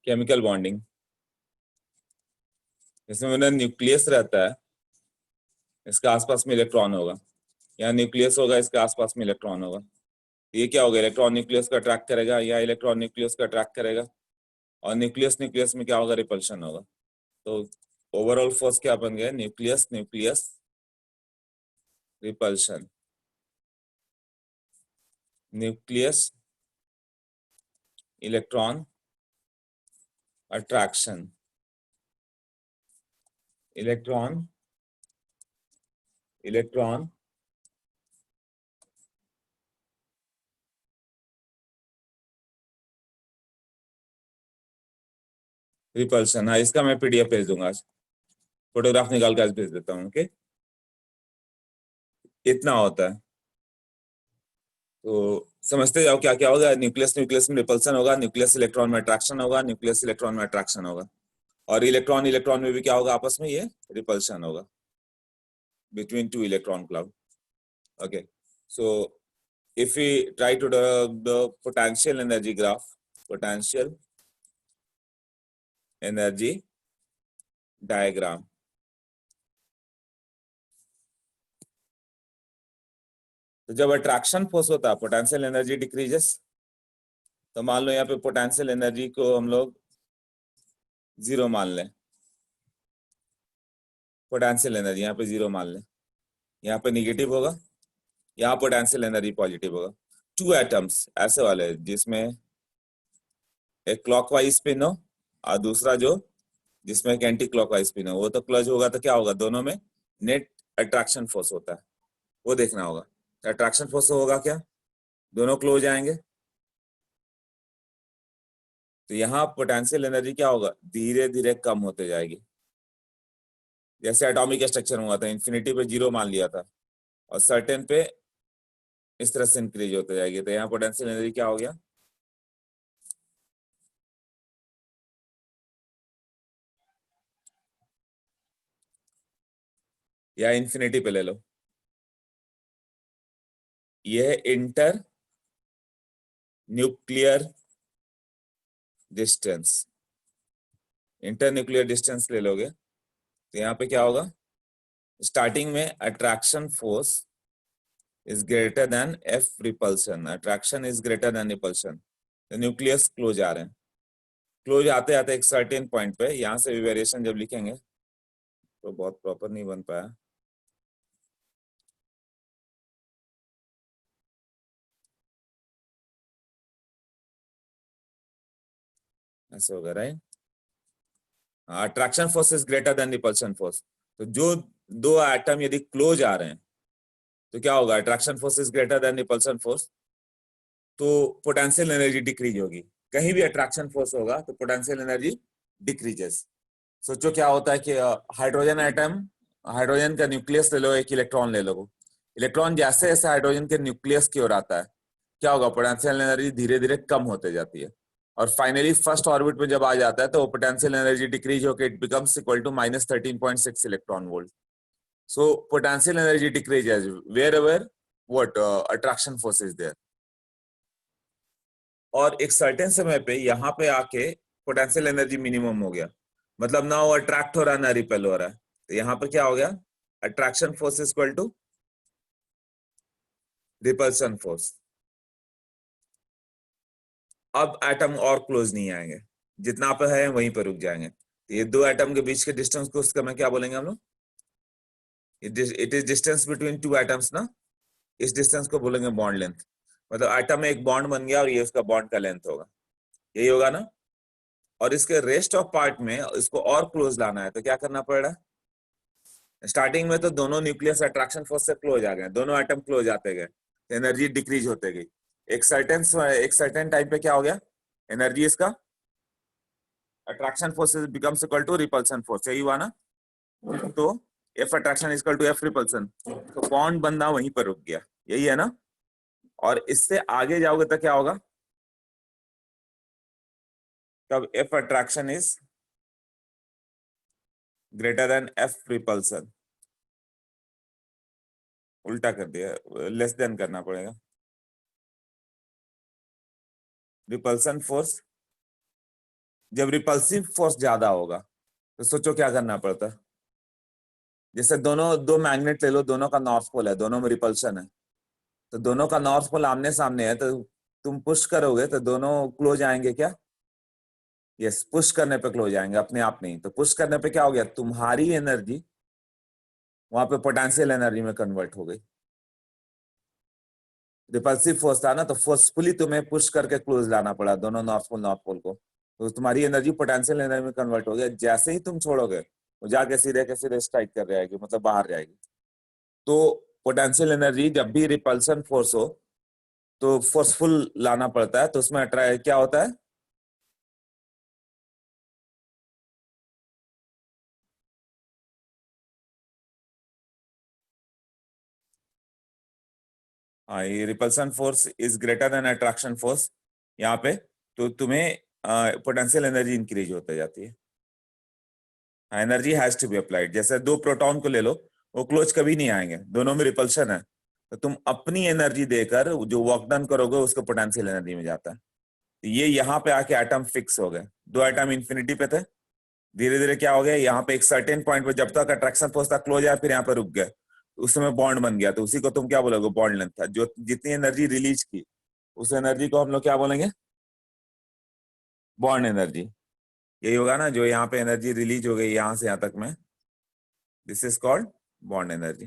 Chemical bonding, इसमें मेरा nucleus रहता है, इसके आसपास में इलेक्ट्रॉन होगा, यहाँ न्यूक्लियस होगा, इसके आसपास में इलेक्ट्रॉन होगा। ये क्या होगा, इलेक्ट्रॉन न्यूक्लियस का अट्रैक्ट करेगा, या इलेक्ट्रॉन न्यूक्लियस का अट्रैक्ट करेगा, और न्यूक्लियस न्यूक्लियस में क्या होगा, रिपल्शन होगा। तो ओवरऑल फोर्स क्या बन गया, nucleus nucleus repulsion, nucleus electron attraction, electron electron repulsion. हाँ, इसका मैं पीडीएफ भेज दूंगा आज, फोटोग्राफ निकाल के आज भेज देता हूँ। ओके, इतना होता है। तो समझते जाओ क्या क्या होगा, न्यूक्लियस न्यूक्लियस में रिपल्शन होगा, न्यूक्लियस इलेक्ट्रॉन में अट्रैक्शन होगा, न्यूक्लियस इलेक्ट्रॉन में अट्रैक्शन होगा, और इलेक्ट्रॉन इलेक्ट्रॉन में भी क्या होगा, आपस में ये रिपल्शन होगा between two electron cloud. Okay, so if we try to develop the potential energy graph, potential energy diagram, तो जब अट्रैक्शन फोर्स होता है पोटेंशियल एनर्जी डिक्रीजेस। तो मान लो यहाँ पे पोटेंशियल एनर्जी को हम लोग 0 मान लें, पोटेंशियल एनर्जी यहाँ पे 0 मान लें, यहाँ पे निगेटिव होगा, यहाँ पोटेंशियल एनर्जी पॉजिटिव होगा। 2 एटम्स ऐसे वाले जिसमें एक क्लॉकवाइज स्पिन हो और दूसरा जो जिसमें एक एंटी क्लॉकवाइज स्पिन हो, वो तो क्लच होगा तो क्या होगा, दोनों में नेट अट्रैक्शन फोर्स होता है, वो देखना होगा। तो अट्रैक्शन फोर्स होगा क्या, दोनों क्लोज आएंगे, तो यहाँ पोटेंशियल एनर्जी क्या होगा, धीरे धीरे कम होते जाएगी। जैसे एटॉमिक स्ट्रक्चर हुआ था, इन्फिनिटी पे 0 मान लिया था और सर्टेन पे इस तरह से इंक्रीज होते जाएगी। तो यहाँ पोटेंशियल एनर्जी क्या हो गया, या इन्फिनिटी पे ले लो, यह inter nuclear distance, inter nuclear distance ले लोगे तो यहाँ पे क्या होगा, स्टार्टिंग में attraction force is greater then F repulsion, attraction is greater then repulsion, तो न्यूक्लियस क्लोज आ रहे हैं। क्लोज आते आते एक सर्टेन पॉइंट पे, यहाँ से भी वेरिएशन जब लिखेंगे तो बहुत प्रॉपर नहीं बन पाया, ऐसे होगा right. Attraction force is greater then repulsion force, तो जो दो एटम यदि क्लोज आ रहे हैं तो क्या होगा, attraction force is greater then repulsion force, तो पोटेंशियल एनर्जी डिक्रीज होगी। कहीं भी अट्रैक्शन फोर्स होगा तो पोटेंशियल एनर्जी डिक्रीजेस। सोचो क्या होता है कि हाइड्रोजन एटम, हाइड्रोजन का न्यूक्लियस ले लो, एक इलेक्ट्रॉन ले लो, इलेक्ट्रॉन जैसे जैसे हाइड्रोजन के न्यूक्लियस की ओर आता है क्या होगा, पोटेंशियल एनर्जी धीरे धीरे कम होते जाती है, और फाइनली फर्स्ट ऑर्बिट में जब आ जाता है तो पोटेंशियल एनर्जी डिक्रीज होकर it becomes equal to -13.6 electron volt. So potential energy decreases wherever what attraction force is there, और एक सर्टेन समय पे यहाँ पे आके पोटेंशियल एनर्जी मिनिमम हो गया, मतलब ना वो अट्रैक्ट हो रहा है ना रिपेल हो रहा है, तो यहाँ पे क्या हो गया, attraction force is equal to repulsion force. अब एटम और क्लोज नहीं आएंगे, जितना पे है वहीं पर रुक जाएंगे। ये दो एटम के बीच के डिस्टेंस को उसका मैं क्या बोलेंगे हम लोग, it is distance between two atoms ना, इस डिस्टेंस को बोलेंगे बॉन्ड लेंथ। मतलब एटम में एक बॉन्ड बन गया और ये उसका बॉन्ड का लेंथ होगा, यही होगा ना। और इसके रेस्ट ऑफ पार्ट में इसको और क्लोज लाना है तो क्या करना पड़ रहा है, स्टार्टिंग में तो दोनों न्यूक्लियस अट्रैक्शन फोर्स से क्लोज आ गए, दोनों एटम क्लोज आते गए, एनर्जी डिक्रीज होते गई। एक सर्टेन टाइम पे क्या हो गया, एनर्जी इसका attraction force becomes equal to repulsion force, यही हुआ ना। तो F attraction is equal to F repulsion, तो बॉन्ड बनना वहीं पर रुक गया, यही है ना। और इससे आगे जाओगे तो क्या होगा, तब F attraction is greater then F repulsion, उल्टा कर दिया, लेस देन करना पड़ेगा। रिपल्सन फोर्स जब रिपल्सिव फोर्स ज्यादा होगा तो सोचो क्या करना पड़ता। जैसे दो मैग्नेट ले लो, दोनों का नॉर्थ पोल है, दोनों में रिपल्शन है, तो दोनों का नॉर्थ पोल आमने सामने है, तो तुम पुश करोगे तो दोनों क्लोज आएंगे क्या? यस, पुश करने पे क्लोज आएंगे, अपने आप नहीं। तो पुश करने पे क्या हो गया, तुम्हारी एनर्जी वहां पे पोटेंशियल एनर्जी में कन्वर्ट हो गई। रिपल्सिव फोर्स था ना, तो फोर्सफुली तुम्हें पुश करके क्लोज लाना पड़ा दोनों नॉर्थ पोल को, तो तुम्हारी एनर्जी पोटेंशियल एनर्जी में कन्वर्ट हो गया। जैसे ही तुम छोड़ोगे वो जाके सीधे के सीधे स्ट्राइक कर जाएगी, मतलब बाहर जाएगी। तो पोटेंशियल एनर्जी जब भी रिपल्सन फोर्स हो तो फोर्सफुल लाना पड़ता है, तो उसमें अट्रैक्ट क्या होता है, हाँ, ये repulsion force is greater than attraction force यहाँ पे, तो तुम्हें पोटेंशियल एनर्जी इंक्रीज होते जाती है। Energy has to be applied. जैसे दो प्रोटॉन को ले लो, वो क्लोज कभी नहीं आएंगे, दोनों में रिपल्शन है, तो तुम अपनी एनर्जी देकर जो वर्क डन करोगे उसको पोटेंशियल एनर्जी में जाता है। तो ये यहाँ पे आके एटम फिक्स हो गए, दो एटम इंफिनिटी पे थे, धीरे धीरे क्या हो गया, यहाँ पे एक सर्टेन पॉइंट पे जब तक अट्रैक्शन फोर्स था क्लोज आया, फिर यहाँ पे रुक गए, उस समय बॉन्ड बन गया, तो उसी को तुम क्या बोलोगे, बॉन्ड लेंथ था। जो जितनी एनर्जी रिलीज की उस एनर्जी को हम लोग क्या बोलेंगे, बॉन्ड एनर्जी। यही होगा ना, जो यहाँ पे एनर्जी रिलीज हो गई यहाँ से यहाँ तक में, this is called bond energy.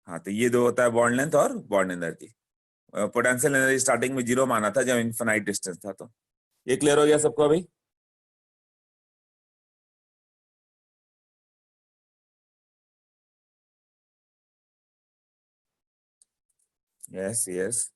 हाँ, तो ये दो होता है, बॉन्ड लेंथ और bond energy. Potential energy starting में 0 माना था जब इनफिनाइट डिस्टेंस था। तो ये क्लियर हो गया सबको अभी? Yes yes.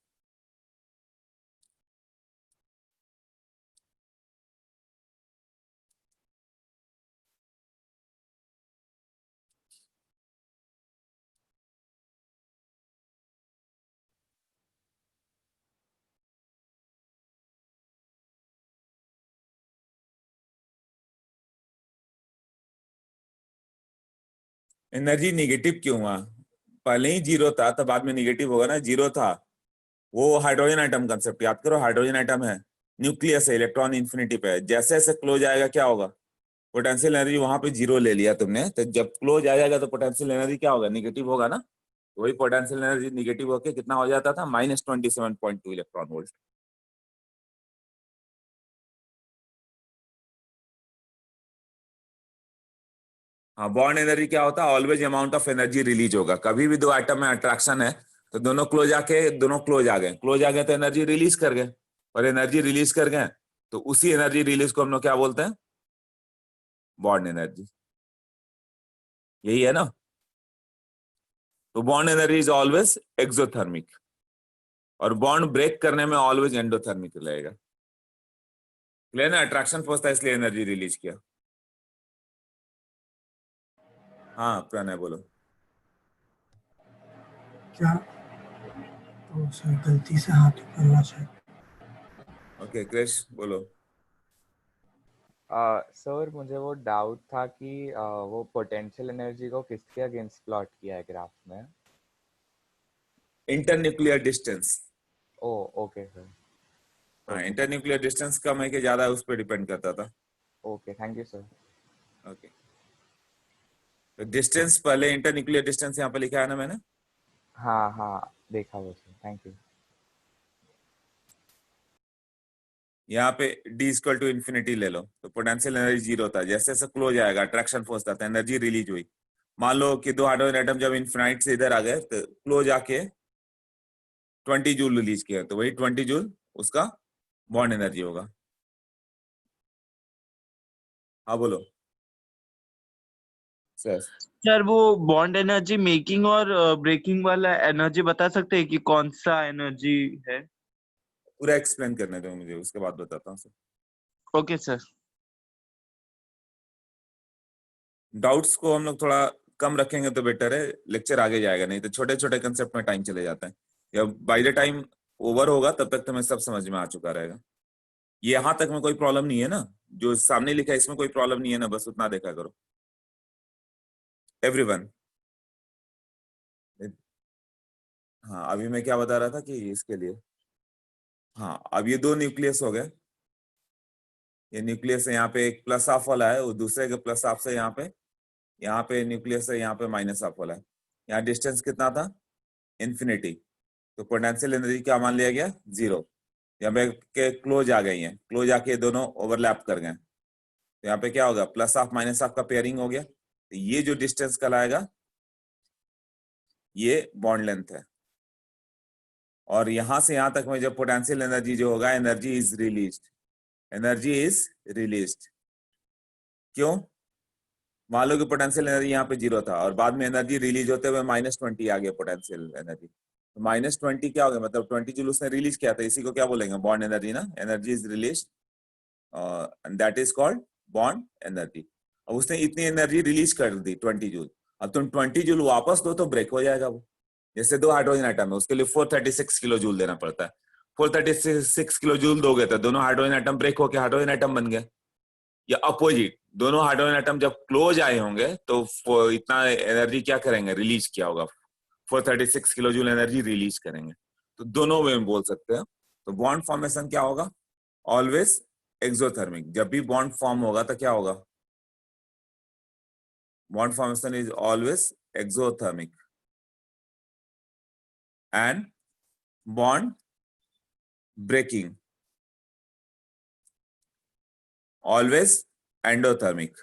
एनर्जी निगेटिव क्यों हुआ? पहले ही 0 था, तो बाद में निगेटिव होगा ना। 0 था, वो हाइड्रोजन आइटम कंसेप्ट याद करो, हाइड्रोजन आइटम है, न्यूक्लियस है, इलेक्ट्रॉन इंफिनिटी पे है, जैसे जैसे क्लोज आएगा क्या होगा, पोटेंशियल एनर्जी वहां पे 0 ले लिया तुमने, तो जब क्लोज आ जाएगा तो पोटेंशियल एनर्जी क्या होगा, निगेटिव होगा ना। वही पोटेंशियल एनर्जी निगेटिव होकर कितना हो जाता था, -27.2 इलेक्ट्रॉन वोल्ट। हाँ, बॉन्ड एनर्जी क्या होता है, always amount of energy release होगा। कभी भी दो आइटम में अट्रैक्शन है तो दोनों क्लोज आ गए तो एनर्जी रिलीज कर गए, और एनर्जी रिलीज कर गए तो उसी एनर्जी रिलीज को हम लोग क्या बोलते हैं, बॉन्ड एनर्जी। यही है ना। तो bond energy is always exothermic, और बॉन्ड ब्रेक करने में ऑलवेज एंडोथर्मिक रहेगा। क्लियर ना, अट्रैक्शन फोर्स था इसलिए एनर्जी रिलीज किया। हाँ प्रणय बोलो। क्या? तो सर गलती से हाथ ऊपर हुआ शायद। ओके क्रिश बोलो। सर मुझे वो डाउट था कि वो पोटेंशियल एनर्जी को किसके अगेंस्ट प्लॉट किया है ग्राफ में? Internuclear distance. Oh okay sir. हाँ, ओके इंटरन्यूक्लियर डिस्टेंस कम है कि ज्यादा है उस पर डिपेंड करता था। Okay, thank you sir. Okay, तो डिस्टेंस पहले इंटरन्यूक्लियर डिस्टेंस यहाँ पे लिखा है ना मैंने। हाँ हाँ, देखा वो सर, थैंक यू। यहाँ पे d इक्वल टू इन्फिनिटी ले लो, तो पोटेंशियल एनर्जी 0 था, जैसे जैसे क्लोज आएगा अट्रैक्शन फोर्स था तो एनर्जी रिलीज हुई। मान लो कि दो हाइड्रोजन एटम जब इन्फिनाइट से इधर आ गए तो क्लोज आके 20 जूल रिलीज किया, तो वही 20 जूल उसका बॉन्ड एनर्जी होगा। हाँ बोलो सर। सर वो बॉन्ड एनर्जी मेकिंग और ब्रेकिंग वाला एनर्जी बता सकते हैं कि कौन सा एनर्जी है? पूरा एक्सप्लेन करने दो मुझे, उसके बाद बताता हूँ सर। Okay sir. डाउट्स को हम लोग थोड़ा कम रखेंगे तो बेटर है, लेक्चर आगे जाएगा, नहीं तो छोटे छोटे कंसेप्ट में टाइम चले जाता है। या बाय द टाइम ओवर होगा तब तक तुम्हें सब समझ में आ चुका रहेगा। ये यहाँ तक में कोई प्रॉब्लम नहीं है ना, जो सामने लिखा है इसमें कोई प्रॉब्लम नहीं है ना, बस उतना देखा करो एवरीवन। हाँ, अभी मैं क्या बता रहा था कि इसके लिए हाँ, अब ये दो न्यूक्लियस हो गए। ये न्यूक्लियस है, यहाँ पे एक प्लस हाफ वाला है, वो दूसरे के प्लस हाफ से यहाँ पे न्यूक्लियस है, यहाँ पे माइनस हाफ वाला है। यहाँ डिस्टेंस कितना था? इन्फिनिटी। तो पोटेंशियल एनर्जी क्या मान लिया गया? 0। यहाँ पे के क्लोज आ गई है, क्लोज आके दोनों ओवरलैप कर गए। तो यहाँ पे क्या होगा? प्लस हाफ माइनस हाफ का पेयरिंग हो गया। तो ये जो डिस्टेंस कहलाएगा ये बॉन्ड लेंथ है। और यहां से यहां तक में जब पोटेंशियल एनर्जी जो होगा, energy is released, energy is released. क्यों? मान लो कि पोटेंशियल एनर्जी यहाँ पे 0 था और बाद में एनर्जी रिलीज होते हुए -20 आ गया पोटेंशियल एनर्जी। तो -20 क्या हो गया? मतलब 20 जूल उसने रिलीज किया था, इसी को क्या बोलेंगे? बॉन्ड एनर्जी ना। Energy is release, that is called bond energy. अब उसने इतनी एनर्जी रिलीज कर दी 20 जूल। अब तुम 20 जूल वापस दो तो ब्रेक हो जाएगा वो। जैसे दो हाइड्रोजन एटम है, उसके लिए 436 किलो जूल देना पड़ता है। 436 किलो जूल दोगे तो दोनों हाइड्रोजन एटम ब्रेक होकर हाइड्रोजन एटम बन गए। या अपोजिट, दोनों हाइड्रोजन एटम जब क्लोज आए होंगे तो इतना एनर्जी क्या करेंगे? रिलीज किया होगा, 436 किलो जूल एनर्जी रिलीज करेंगे। तो दोनों वे में बोल सकते हैं। तो बॉन्ड फॉर्मेशन क्या होगा? Always exothermic. जब भी बॉन्ड फॉर्म होगा तो क्या होगा? Bond formation is always exothermic and bond breaking always endothermic.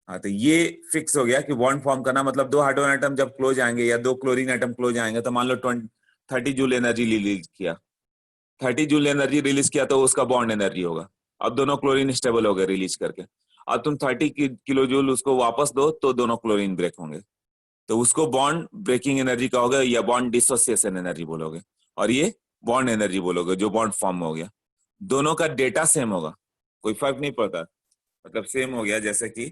हाँ, तो ये फिक्स हो गया कि बॉन्ड फॉर्म करना मतलब दो हाइड्रोजन एटम जब क्लोज आएंगे या दो क्लोरीन एटम क्लोज आएंगे तो मान लो 30 जूल एनर्जी रिलीज किया, 30 जूल एनर्जी रिलीज किया तो उसका बॉन्ड एनर्जी होगा। अब दोनों क्लोरीन स्टेबल हो गए रिलीज करके। अब तुम 30 किलो जूल उसको वापस दो तो दोनों क्लोरीन ब्रेक होंगे। तो उसको बॉन्ड ब्रेकिंग एनर्जी कहोगे या बॉन्ड डिसोसिएशन एनर्जी बोलोगे, और ये बॉन्ड एनर्जी बोलोगे जो बॉन्ड फॉर्म हो गया। दोनों का डेटा सेम होगा, कोई फर्क नहीं पड़ता, मतलब सेम हो गया। जैसे कि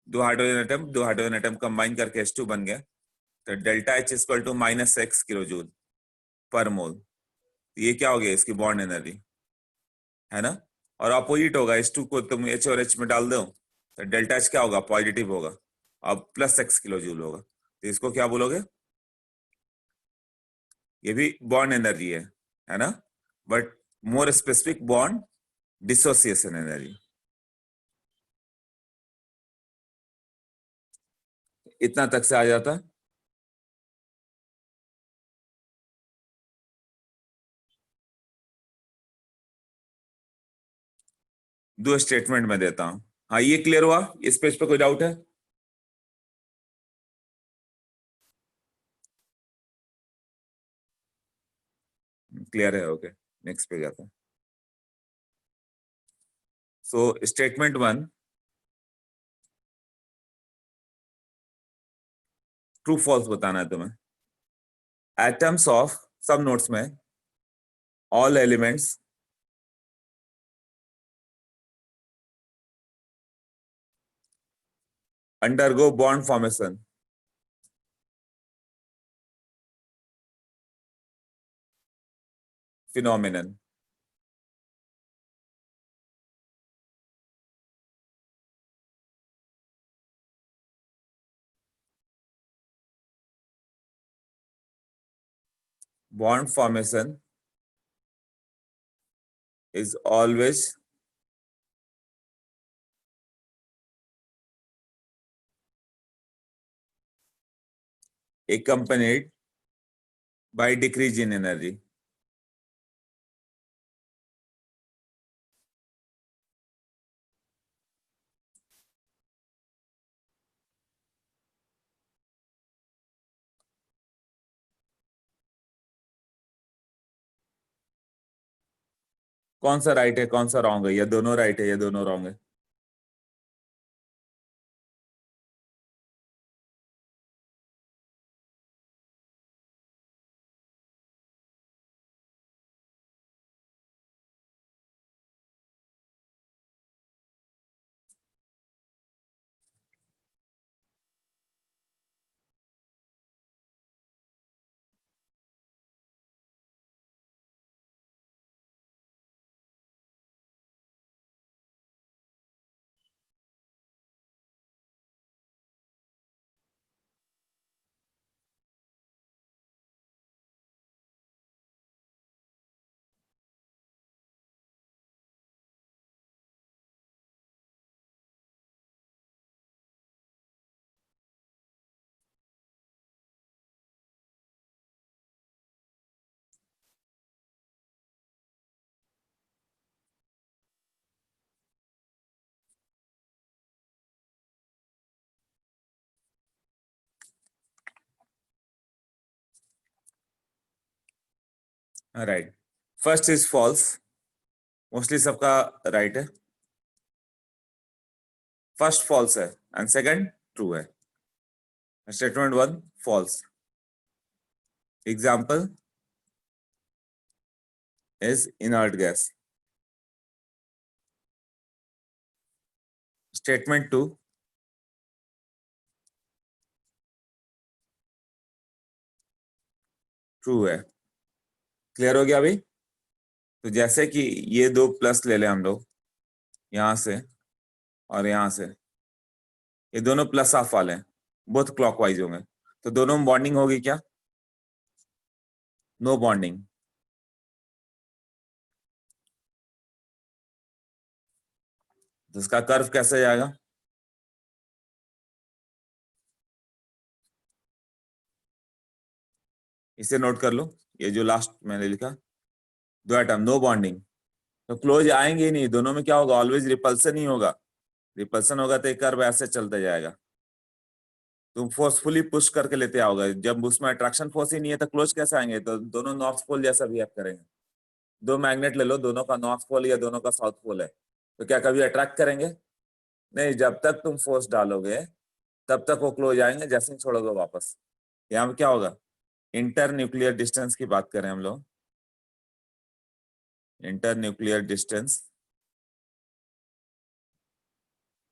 दो हाइड्रोजन एटम कंबाइन करके H2 बन गया, तो delta H equal to -x kilojoule per mole. ये क्या हो गया? इसकी बॉन्ड एनर्जी है ना। और अपोजिट होगा, H2 को तुम H और H में डाल दो तो डेल्टा H क्या होगा? पॉजिटिव होगा। अब +x किलो जूल होगा, तो इसको क्या बोलोगे? ये भी बॉन्ड एनर्जी है ना, but more specific bond dissociation energy. इतना तक से आ जाता। दो स्टेटमेंट में देता हूं। हाँ, ये क्लियर हुआ? इस पेज पे कोई डाउट है? क्लियर है? ओके, नेक्स्ट पेज आता है। सो स्टेटमेंट 1, ट्रू फॉल्स बताना है तुम्हें। एटम्स ऑफ, सब नोट्स में, all elements undergo bond formation phenomenon. Bond formation is always accompanied by decrease in energy. कौन सा राइट है कौन सा रॉन्ग है? या दोनों राइट है या दोनों रॉन्ग है? Right, first is false, mostly सबका राइट है, फर्स्ट फॉल्स है एंड सेकंड ट्रू है। Statement 1 false. Example is inert gas. Statement 2 true है। क्लियर हो गया अभी? तो जैसे कि ये दो प्लस ले लें हम लोग यहां से और यहां से, ये दोनों प्लस ऑफ वाले हैं, बोथ क्लॉकवाइज होंगे, तो दोनों में बॉन्डिंग होगी क्या? No bonding. तो इसका कर्व कैसे जाएगा? इसे नोट कर लो, ये जो लास्ट मैंने लिखा, दो एटम नो बॉन्डिंग, तो क्लोज आएंगे ही नहीं, दोनों में क्या होगा? ऑलवेज रिपल्सन ही होगा। रिपल्सन होगा तो एक कर्व ऐसे चलता जाएगा। तुम फोर्सफुली पुश करके लेते आओगे, जब उसमें अट्रैक्शन फोर्स ही नहीं है तो क्लोज कैसे आएंगे? तो दोनों नॉर्थ पोल जैसा बिहेव करेंगे। दो मैग्नेट ले लो, दोनों का नॉर्थ पोल या दोनों का साउथ पोल है, तो क्या कभी अट्रैक्ट करेंगे? नहीं, जब तक तुम फोर्स डालोगे तब तक वो क्लोज आएंगे, जैसे ही छोड़ोगे वापस। यहाँ पे क्या होगा? इंटर न्यूक्लियर डिस्टेंस की बात करें हम लोग, इंटर न्यूक्लियर डिस्टेंस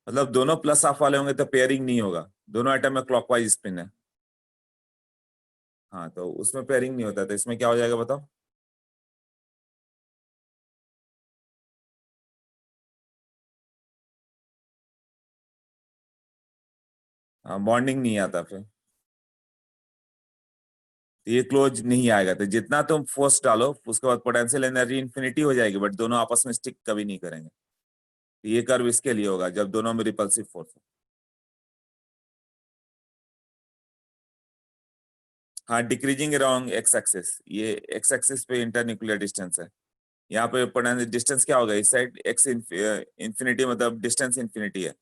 मतलब दोनों प्लस ऑफ वाले होंगे तो पेयरिंग नहीं होगा, दोनों एटम में क्लॉकवाइज स्पिन है। हाँ, तो उसमें पेयरिंग नहीं होता, तो इसमें क्या हो जाएगा बताओ? हाँ, बॉन्डिंग नहीं आता, फिर ये क्लोज नहीं आएगा। तो जितना तुम फोर्स डालो उसके बाद पोटेंशियल एनर्जी इंफिनिटी हो जाएगी, बट दोनों आपस में स्टिक कभी नहीं करेंगे। तो ये कर्व इसके लिए होगा जब दोनों में रिपल्सिव फोर्स हो। हाँ, डिक्रीजिंग अराउंड एक्स एक्सिस, ये एक्स एक्सिस पे इंटरन्यूक्लियर डिस्टेंस है। यहाँ पे पोटेंशियल डिस्टेंस क्या होगा? इस साइड एक्स इंफिनिटी मतलब डिस्टेंस इंफिनिटी है।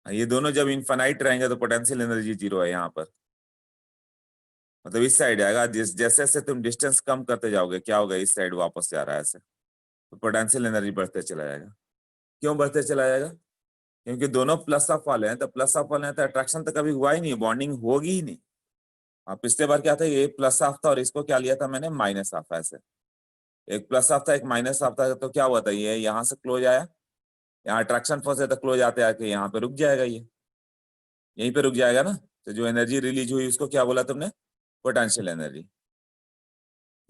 ये दोनों जब इनफाइनाइट रहेंगे तो पोटेंशियल एनर्जी जीरो है यहाँ पर, मतलब इस साइड आएगा। जैसे जैसे तुम डिस्टेंस कम करते जाओगे क्या होगा? इस साइड वापस जा रहा है ऐसे, तो पोटेंशियल एनर्जी बढ़ते चला जाएगा। क्यों बढ़ते चला जाएगा? क्योंकि दोनों प्लस ऑफ वाले हैं, तो प्लस ऑफ वाले हैं तो अट्रैक्शन तो कभी हुआ ही नहीं, बॉन्डिंग होगी ही नहीं। पिछले बार क्या था? ये प्लस ऑफ था और इसको क्या लिया था मैंने? Minus of. ऐसे एक प्लस ऑफ था एक माइनस ऑफ था, तो क्या हुआ था? ये यहाँ से क्लोज आया, यहाँ अट्रैक्शन फोर्स है तो क्लोज आते आके यहाँ पे रुक जाएगा, ये यहीं पे रुक जाएगा ना। तो जो एनर्जी रिलीज हुई उसको क्या बोला तुमने? Potential energy,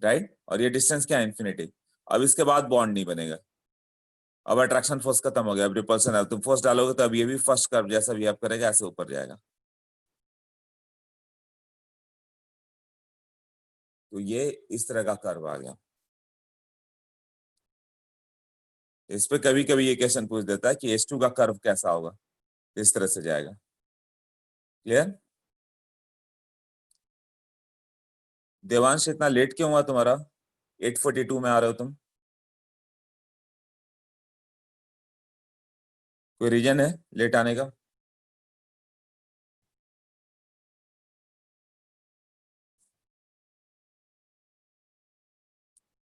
right. और ये डिस्टेंस क्या है? इंफिनिटी। अब इसके बाद बॉन्ड नहीं बनेगा, अब अट्रैक्शन फोर्स खत्म हो गया, अब रिपल्सन है। तुम फोर्स डालोगे तो अब ये भी फर्स्ट कर्व जैसा बिहेव करेगा, ऐसे ऊपर जाएगा। तो ये इस तरह का कर्व आ गया। इस पे कभी कभी ये क्वेश्चन पूछ देता है कि H2 का कर्व कैसा होगा, इस तरह से जाएगा। क्लियर? देवांश, इतना लेट क्यों हुआ तुम्हारा? 8:42 में आ रहे हो तुम, कोई रीजन है लेट आने का?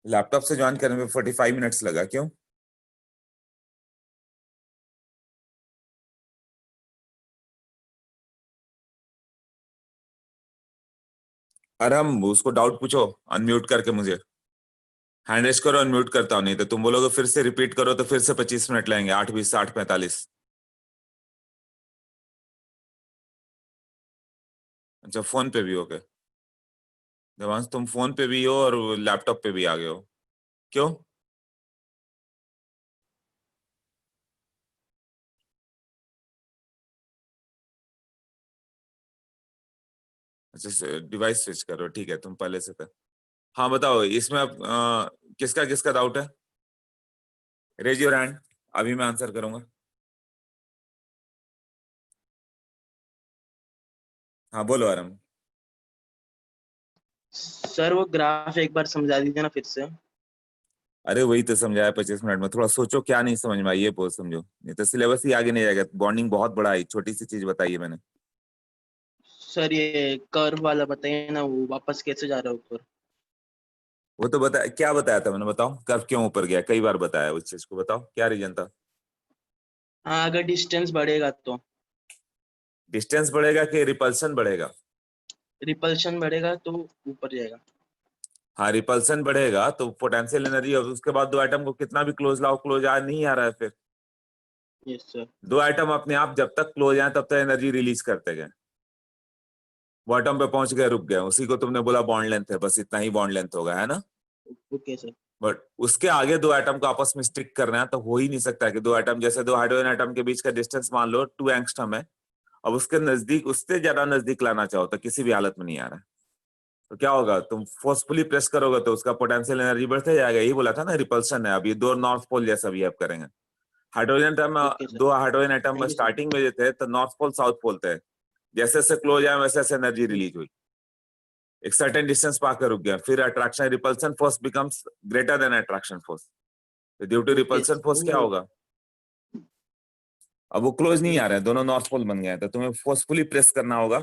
लैपटॉप से ज्वाइन करने में 45 मिनट्स लगा, क्यों? अरे हम उसको डाउट पूछो अनम्यूट करके, मुझे हैंड रेस करो, अनम्यूट करता हूं, नहीं तो तुम बोलोगे फिर से रिपीट करो तो फिर से 25 मिनट लेंगे, 8:20 से 8:45। अच्छा, फोन पे भी हो गए देवांश? तुम फोन पे भी हो और लैपटॉप पे भी आ गए हो, क्यों? अच्छा, डिवाइस स्विच करो, ठीक है, तुम पहले से कर। हाँ बताओ, इसमें अब किसका किसका डाउट है? रेज योर हैंड, अभी मैं आंसर करूंगा। हाँ बोलो आरम। सर वो ग्राफ एक बार समझा दीजिए ना फिर से। अरे वही तो समझाया 25 मिनट में, थोड़ा सोचो क्या नहीं समझ में आई ये बहुत समझो, नहीं तो सिलेबस ही आगे नहीं जाएगा। बॉन्डिंग बहुत बड़ा है, छोटी सी चीज बताइए मैंने। सर ये कर्व वाला बताइए ना, वो वापस कैसे जा रहा है ऊपर? वो तो बता, क्या बताया था मैंने, बताओ कर्व क्यों ऊपर गया, कई बार बताया उस चीज को, बताओ क्या रीजन था। हाँ, अगर डिस्टेंस बढ़ेगा तो डिस्टेंस बढ़ेगा कि रिपल्सन बढ़ेगा? रिपल्शन बढ़ेगा तो ऊपर जाएगा। हाँ, रिपल्सन बढ़ेगा तो पोटेंशियल एनर्जी, और उसके बाद दो एटम को कितना भी क्लोज लाओ, क्लोज आ नहीं आ रहा है। फिर यस सर। दो एटम अपने आप जब तक क्लोज आए तब तक एनर्जी रिलीज करते गए, बॉटम पे पहुंच गए, रुक गए, उसी को तुमने बोला बॉन्ड लेंथ है, बस इतना ही बॉन्ड लेंथ होगा, है ना। Okay sir. बट उसके आगे दो एटम को आपस में स्टिक करना है तो हो ही नहीं सकता कि दो एटम, जैसे दो हाइड्रोजन एटम के बीच का डिस्टेंस मान लो 2 एंगस्ट्रॉम है, अब उसके नजदीक, उससे ज्यादा नजदीक लाना चाहो तो किसी भी हालत में नहीं आ रहा है। तो क्या होगा, तुम फोर्सफुली प्रेस करोगे तो उसका पोटेंशियल एनर्जी बढ़ते जाएगा, यही बोला था ना, रिपल्सन है। अब ये दो नॉर्थ पोल जैसा बिहेव करेंगे। Hydrogen atom, okay sir. दो हाइड्रोजन एटम में थैंक यू सर। स्टार्टिंग में जो थे तो नॉर्थ पोल साउथ पोल थे, जैसे जैसे क्लोज आए वैसे वैसे एनर्जी रिलीज हुई, एक सर्टेन डिस्टेंस पाकर रुक गया, फिर attraction repulsion force becomes greater than attraction force, तो due to okay repulsion force क्या होगा, अब वो क्लोज नहीं आ रहे हैं, दोनों नॉर्थ पोल बन गए हैं, तो तुम्हें फोर्सफुली प्रेस करना होगा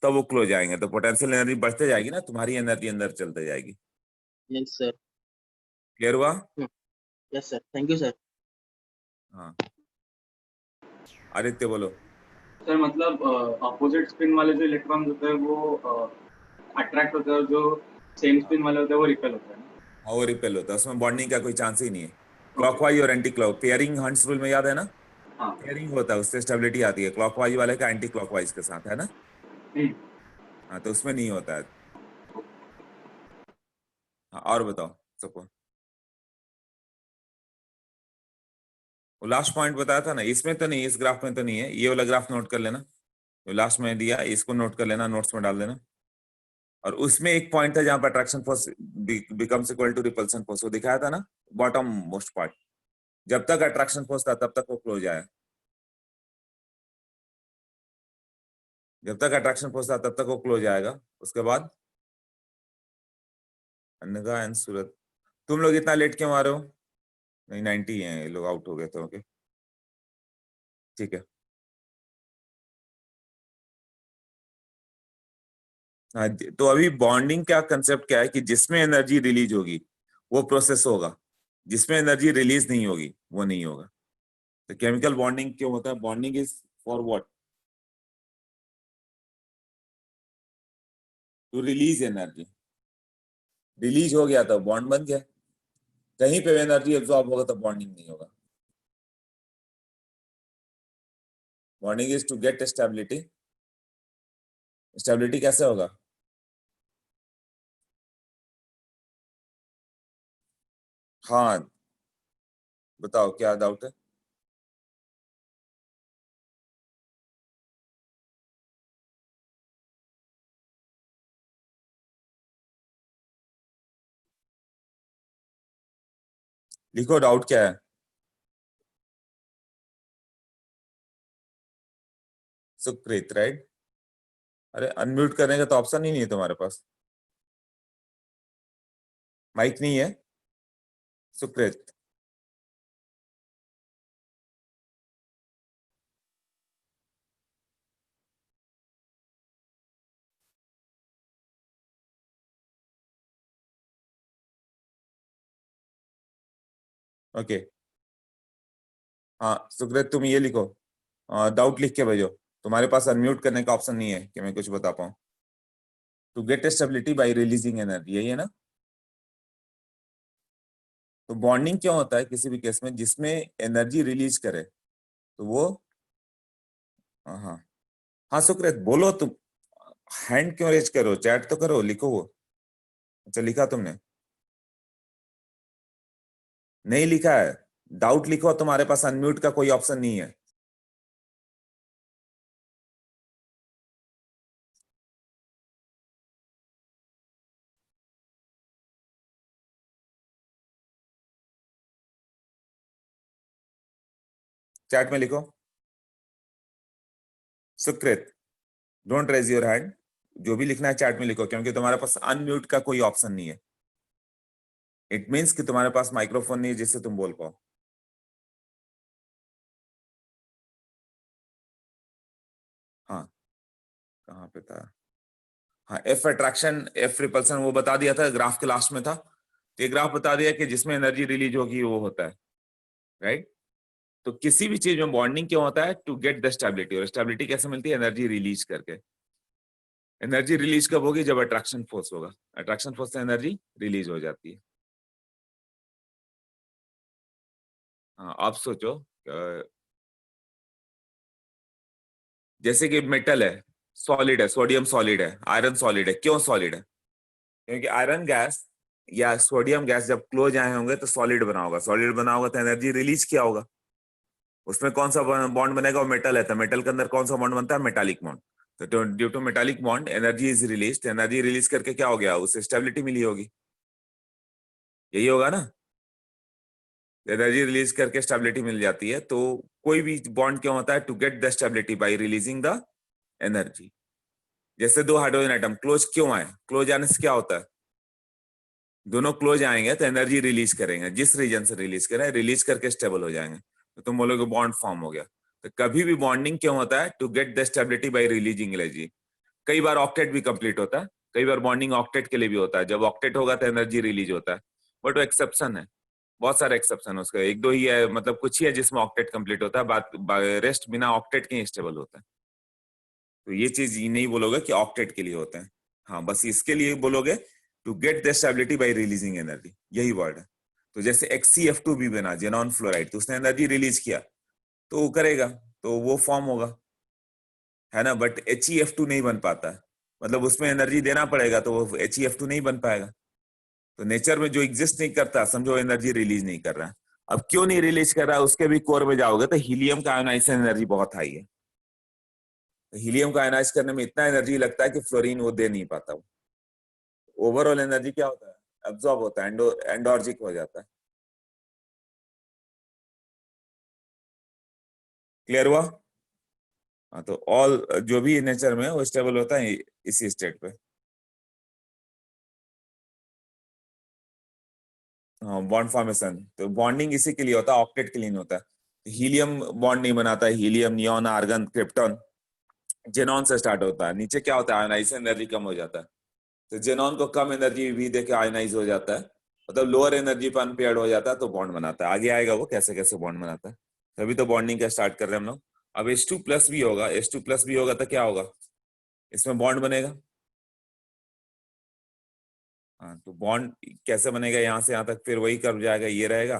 तब वो क्लोज आएंगे, तो पोटेंशियल एनर्जी बढ़ते जाएगी ना, तुम्हारी एनर्जी अंदर चलते जाएगी। Yes sir. क्लियर हुआ? Yes sir, thank you sir. हाँ, आदित्य बोलो। सर मतलब अपोजिट स्पिन वाले जो इलेक्ट्रॉन होते हैं वो अट्रैक्ट होते हैं, और जो सेम स्पिन वाले होते हैं वो रिपेल होते हैं। हाँ, वो रिपेल होता है, उसमें बॉन्डिंग का कोई चांस ही नहीं है। क्लॉकवाइज और anti clock, pairing hunts rule में याद है ना, हाँ। पेयरिंग होता है, उससे स्टेबिलिटी आती है, क्लॉकवाइज वाले का एंटी क्लॉकवाइज के साथ, है ना। हम्म। हाँ, तो उसमें नहीं होता है। हाँ, और बताओ सबको, वो लास्ट पॉइंट बताया था ना, इसमें तो नहीं, इस ग्राफ में तो नहीं है, ये वाला ग्राफ नोट कर लेना, जो लास्ट में दिया इसको नोट कर लेना, नोट्स में डाल देना। और उसमें एक पॉइंट था जहां पर attraction force becomes equal to repulsion force, वो दिखाया था ना, बॉटम मोस्ट पार्ट, जब तक अट्रैक्शन फोर्स था तब तक वो क्लोज आया, जब तक अट्रैक्शन फोर्स था तब तक वो क्लोज आएगा, उसके बाद अनगा एंड सूरत। तुम लोग इतना लेट क्यों आ रहे हो? नहीं 90 है, ये लोग आउट हो गए थे, ओके ठीक है। हाँ, तो अभी बॉन्डिंग का कंसेप्ट क्या है कि जिसमें एनर्जी रिलीज होगी वो प्रोसेस होगा, जिसमें एनर्जी रिलीज नहीं होगी वो नहीं होगा। तो केमिकल बॉन्डिंग क्यों होता है? Bonding is for what? To release energy, release हो गया तो बॉन्ड बन गया, कहीं पे एनर्जी एब्जॉर्ब होगा तो बॉन्डिंग नहीं होगा। Bonding is to get stability, stability कैसे होगा? हाँ, बताओ क्या डाउट है। लिखो डाउट क्या है। सुकृत राइट? अरे अनम्यूट करने का तो ऑप्शन ही नहीं है तुम्हारे पास, माइक नहीं है सुकृत। ओके, हाँ सुकृत तुम ये लिखो, डाउट लिख के भेजो, तुम्हारे पास अनम्यूट करने का ऑप्शन नहीं है कि मैं कुछ बता पाऊं। To get stability by releasing energy, यही है ना। तो बॉन्डिंग क्यों होता है किसी भी केस में जिसमें एनर्जी रिलीज करे, तो वो, हाँ हाँ सुकृत बोलो तुम, हैंड क्यों रेज करो, चैट तो करो, लिखो वो। अच्छा लिखा तुमने? नहीं लिखा है, डाउट लिखो, तुम्हारे पास अनम्यूट का कोई ऑप्शन नहीं है। चैट में लिखो सुकृत, डोंट रेज योर हैंड, जो भी लिखना है चैट में लिखो, क्योंकि तुम्हारे पास अनम्यूट का कोई ऑप्शन नहीं है। इट मीन्स कि तुम्हारे पास माइक्रोफोन नहीं है जिससे तुम बोल पाओ। हाँ, कहाँ पे था, हाँ एफ अट्रैक्शन एफ रिपल्सन वो बता दिया था, ग्राफ के लास्ट में था। तो ये ग्राफ बता दिया कि जिसमें एनर्जी रिलीज होगी वो होता है, राइट। तो किसी भी चीज में बॉन्डिंग क्यों होता है, टू गेट द स्टेबिलिटी। और स्टेबिलिटी कैसे मिलती है, एनर्जी रिलीज करके। एनर्जी रिलीज कब होगी, जब अट्रैक्शन फोर्स होगा, अट्रैक्शन फोर्स से एनर्जी रिलीज हो जाती है। हाँ आप सोचो जैसे कि मेटल है, सॉलिड है, सोडियम सॉलिड है, आयरन सॉलिड है। क्यों सॉलिड है, क्योंकि आयरन गैस या सोडियम गैस जब क्लोज आए होंगे तो सॉलिड बना होगा, सॉलिड बना होगा तो एनर्जी रिलीज किया होगा। उसमें कौन सा बॉन्ड बनेगा, वो मेटल है, तो मेटल के अंदर कौन सा बॉन्ड बनता है, मेटालिक बॉन्ड। तो due to metallic bond energy is release, energy release करके क्या हो गया, उसे स्टेबिलिटी मिली होगी, यही होगा ना। एनर्जी रिलीज करके स्टेबिलिटी मिल जाती है। तो कोई भी बॉन्ड क्यों होता है, to get the stability by releasing the energy. जैसे दो हाइड्रोजन एटम क्लोज क्यों आए, क्लोज आने से क्या होता है, दोनों क्लोज आएंगे तो एनर्जी रिलीज करेंगे, जिस रीजन से रिलीज करें, रिलीज करके स्टेबल हो जाएंगे, तो तुम बोलोगे बॉन्ड फॉर्म हो गया। तो कभी भी बॉन्डिंग क्यों होता है, to get the stability by releasing energy. कई बार ऑक्टेट भी कंप्लीट होता है, कई बार बॉन्डिंग ऑक्टेट के लिए भी होता है, जब ऑक्टेट होगा तो एनर्जी रिलीज होता है, बट वो एक्सेप्शन है, बहुत सारे एक्सेप्शन है उसका, एक दो ही है, मतलब कुछ ही है जिसमें ऑक्टेट कंप्लीट होता है, बात रेस्ट बिना ऑक्टेट के स्टेबल होता है। तो ये चीज ये नहीं बोलोगे कि ऑक्टेट के लिए होते हैं, हाँ बस इसके लिए बोलोगे to get the stability by releasing energy, यही वर्ड है। तो जैसे XCF2 भी बना, जेनॉन फ्लोराइड, तो उसने एनर्जी रिलीज किया तो वो करेगा, तो वो फॉर्म होगा, है ना। बट HEF2 नहीं बन पाता, मतलब उसमें एनर्जी देना पड़ेगा, तो वो HEF2 नहीं बन पाएगा। तो नेचर में जो एग्जिस्ट नहीं करता, समझो एनर्जी रिलीज नहीं कर रहा है। अब क्यों नहीं रिलीज कर रहा है, उसके भी कोर में जाओगे तो हीलियम का आयोनाइजेशन एनर्जी बहुत हाई है। तो हीलियम का आयोनाइज करने में इतना एनर्जी लगता है कि फ्लोरीन वो दे नहीं पाता। ओवरऑल एनर्जी क्या होता है, एब्जॉर्ब होता है, एंडोर्जिक हो जाता है। क्लियर हुआ। हाँ तो ऑल जो भी नेचर में वो स्टेबल होता है इसी स्टेट पे। हाँ बॉन्ड फॉर्मेशन, तो बॉन्डिंग इसी के लिए होता है, ऑक्टेट के लिए नहीं होता है। हीलियम बॉन्ड नहीं बनाता है, helium, neon, argon, krypton xenon से स्टार्ट होता है। नीचे क्या होता है, आयोनाइजेशन एनर्जी कम हो जाता है, तो जेनॉन को कम एनर्जी भी देके आयोनाइज हो जाता है, मतलब लोअर एनर्जी पर अनपेयर्ड हो जाता है, तो बॉन्ड बनाता है। आगे आएगा वो कैसे कैसे बॉन्ड बनाता है, तभी तो बॉन्डिंग का स्टार्ट कर रहे हैं हम लोग। अब H2+ भी होगा, H2+ भी होगा तो क्या होगा, इसमें बॉन्ड बनेगा। हाँ तो बॉन्ड कैसे बनेगा, यहाँ से यहाँ तक फिर वही कर्व जाएगा, ये रहेगा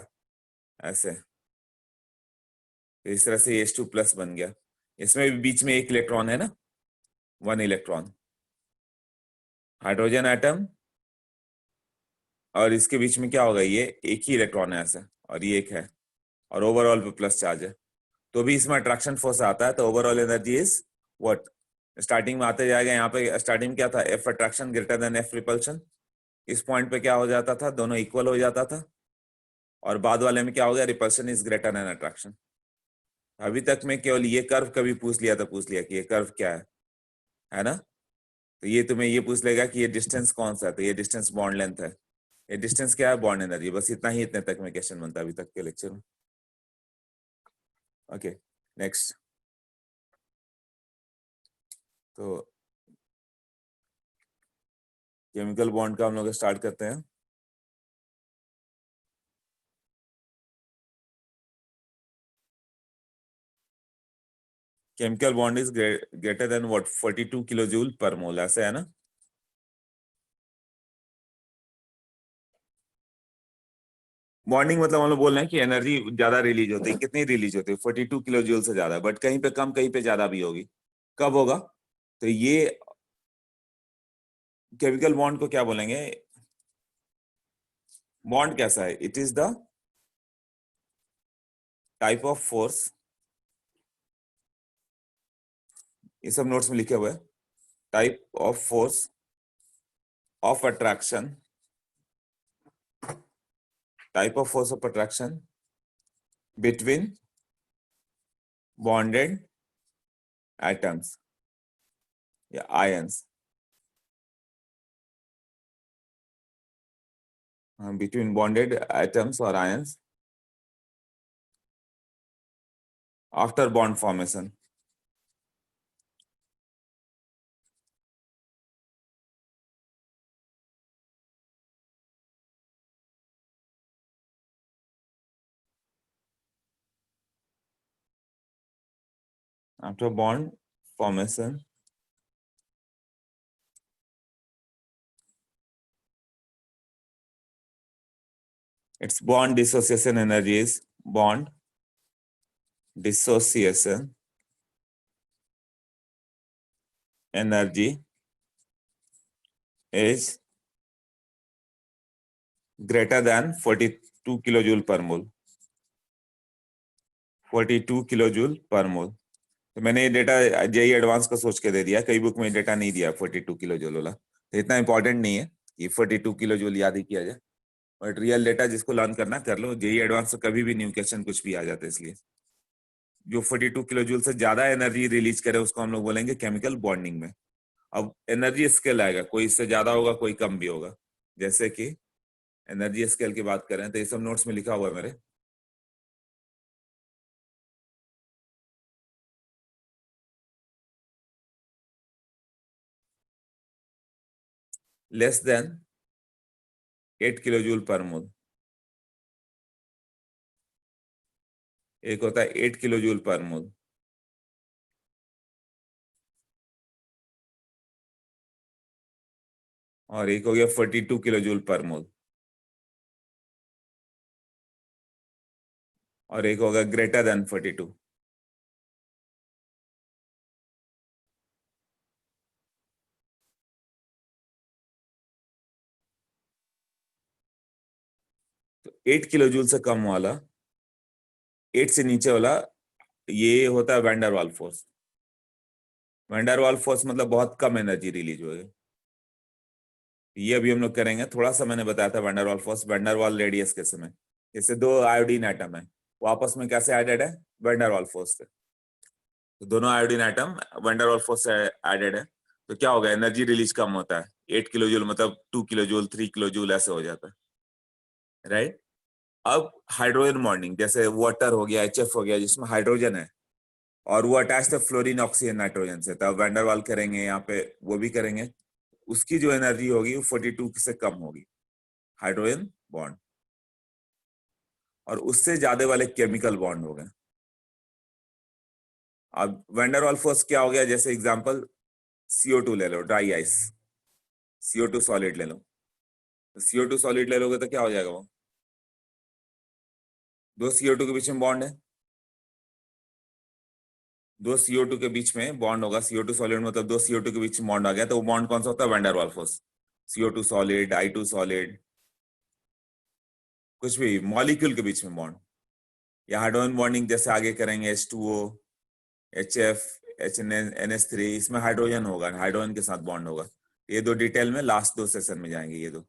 ऐसे, तो इस तरह से H2+ बन गया। इसमें भी बीच में एक इलेक्ट्रॉन है ना, 1 इलेक्ट्रॉन, हाइड्रोजन एटम, और इसके बीच में क्या होगा, ये एक ही इलेक्ट्रॉन है ऐसे, और ये एक है, और ओवरऑल पे प्लस चार्ज है। तो भी इसमें अट्रैक्शन फोर्स आता है, तो overall energy is what, starting में आते जाएगा, यहाँ पे स्टार्टिंग में क्या था, F attraction greater than F repulsion. इस पॉइंट पे क्या हो जाता था, दोनों इक्वल हो जाता था, और बाद वाले में क्या हो गया, repulsion is greater than attraction. अभी तक में केवल ये कर्व कभी पूछ लिया तो पूछ लिया कि ये कर्व क्या है ना। तो ये तुम्हें ये पूछ लेगा कि ये डिस्टेंस कौन सा है, तो ये डिस्टेंस बॉन्ड लेंथ है, ये डिस्टेंस क्या है, बॉन्ड एनर्जी। बस इतना ही, इतने तक में क्वेश्चन बनता है अभी तक के लेक्चर में। Okay next. तो केमिकल बॉन्ड का हम लोग स्टार्ट करते हैं। Chemical bond is greater than what, 42 kilojoule per mole, ऐसे है ना। बॉन्डिंग मतलब हम लोग बोल रहे हैं कि एनर्जी ज्यादा रिलीज होती है, कितनी रिलीज होती है, 42 किलो जूल से ज्यादा, बट कहीं पे कम कहीं पे ज्यादा भी होगी। कब होगा, तो ये केमिकल बॉन्ड को क्या बोलेंगे, बॉन्ड कैसा है, it is the type of force, ये सब नोट्स में लिखे हुए, type of force of attraction, type of force of attraction between bonded atoms या ions, between bonded atoms or ions after bond formation. After bond formation, its bond dissociation energy is bond dissociation energy is greater than 42 kilojoule per mole. 42 kilojoule पर मोल। तो मैंने ये data JEE advance का सोच के दे दिया, कई बुक में डेटा नहीं दिया 42 किलोजूल वाला, तो इतना इंपॉर्टेंट नहीं है कि 42 किलोजूल याद ही किया जाए, बट रियल डेटा जिसको लर्न करना कर लो। जेई एडवांस से कभी भी न्यू क्वेश्चन कुछ भी आ जाता है, इसलिए जो 42 किलोजूल से ज्यादा एनर्जी रिलीज करे उसको हम लोग बोलेंगे केमिकल बॉन्डिंग में। अब एनर्जी स्केल आएगा, कोई इससे ज्यादा होगा कोई कम भी होगा। जैसे कि एनर्जी स्केल की बात करें तो ये सब नोट्स में लिखा हुआ है मेरे। लेस देन 8 किलोजूल पर मोल, एक होता है 8 किलोजूल पर मोल, और एक हो गया 42 किलोजूल पर मोल, और एक होगा ग्रेटर देन 42। तो 8 किलोजूल से कम वाला, 8 से नीचे वाला, ये होता है वैन डर वाल फोर्स। वैन डर वाल फोर्स मतलब बहुत कम एनर्जी रिलीज होगी। ये अभी हम लोग करेंगे। थोड़ा सा मैंने बताया था वैन डर वाल फोर्स, वैन डर वाल रेडियस के समय। जैसे दो आयोडीन एटम है, वो आपस में कैसे एडेड है? वैन डर वाल फोर्स से। तो दोनों आयोडीन एटम वैन डर वाल फोर्स से एडेड है, तो क्या होगा? एनर्जी रिलीज कम होता है। 8 किलोजूल मतलब 2 किलोजूल, 3 किलोजूल ऐसे हो जाता है, राइट? अब हाइड्रोजन बॉन्डिंग, जैसे वाटर हो गया, HF हो गया, जिसमें हाइड्रोजन है और वो अटैच है फ्लोरीन, ऑक्सीजन, नाइट्रोजन से, तब वैन डर वाल करेंगे यहाँ पे, वो भी करेंगे। उसकी जो एनर्जी होगी वो 42 से कम होगी, हाइड्रोजन बॉन्ड। और उससे ज्यादा वाले केमिकल बॉन्ड हो गए। अब वैन डर वाल फोर्स क्या हो गया? जैसे एग्जांपल CO2 ले लो, ड्राई आइस, CO2 सॉलिड ले लो। तो CO2 सॉलिड ले लोगे तो क्या हो जाएगा? वो दो CO2 के बीच में बॉन्ड है, दो CO2 के बीच में बॉन्ड होगा। CO2 सॉलिड मतलब दो CO2 के बीच में बॉन्ड आ गया, तो वो बॉन्ड कौन सा होता है? वैन डर वाल force. CO2 solid, I2 solid, कुछ भी मॉलिक्यूल के बीच में बॉन्ड। या हाइड्रोजन बॉन्डिंग जैसे आगे करेंगे, H2O, HF, NH3, इसमें हाइड्रोजन होगा, हाइड्रोजन के साथ बॉन्ड होगा। ये दो डिटेल में लास्ट 2 सेशन में जाएंगे ये दो।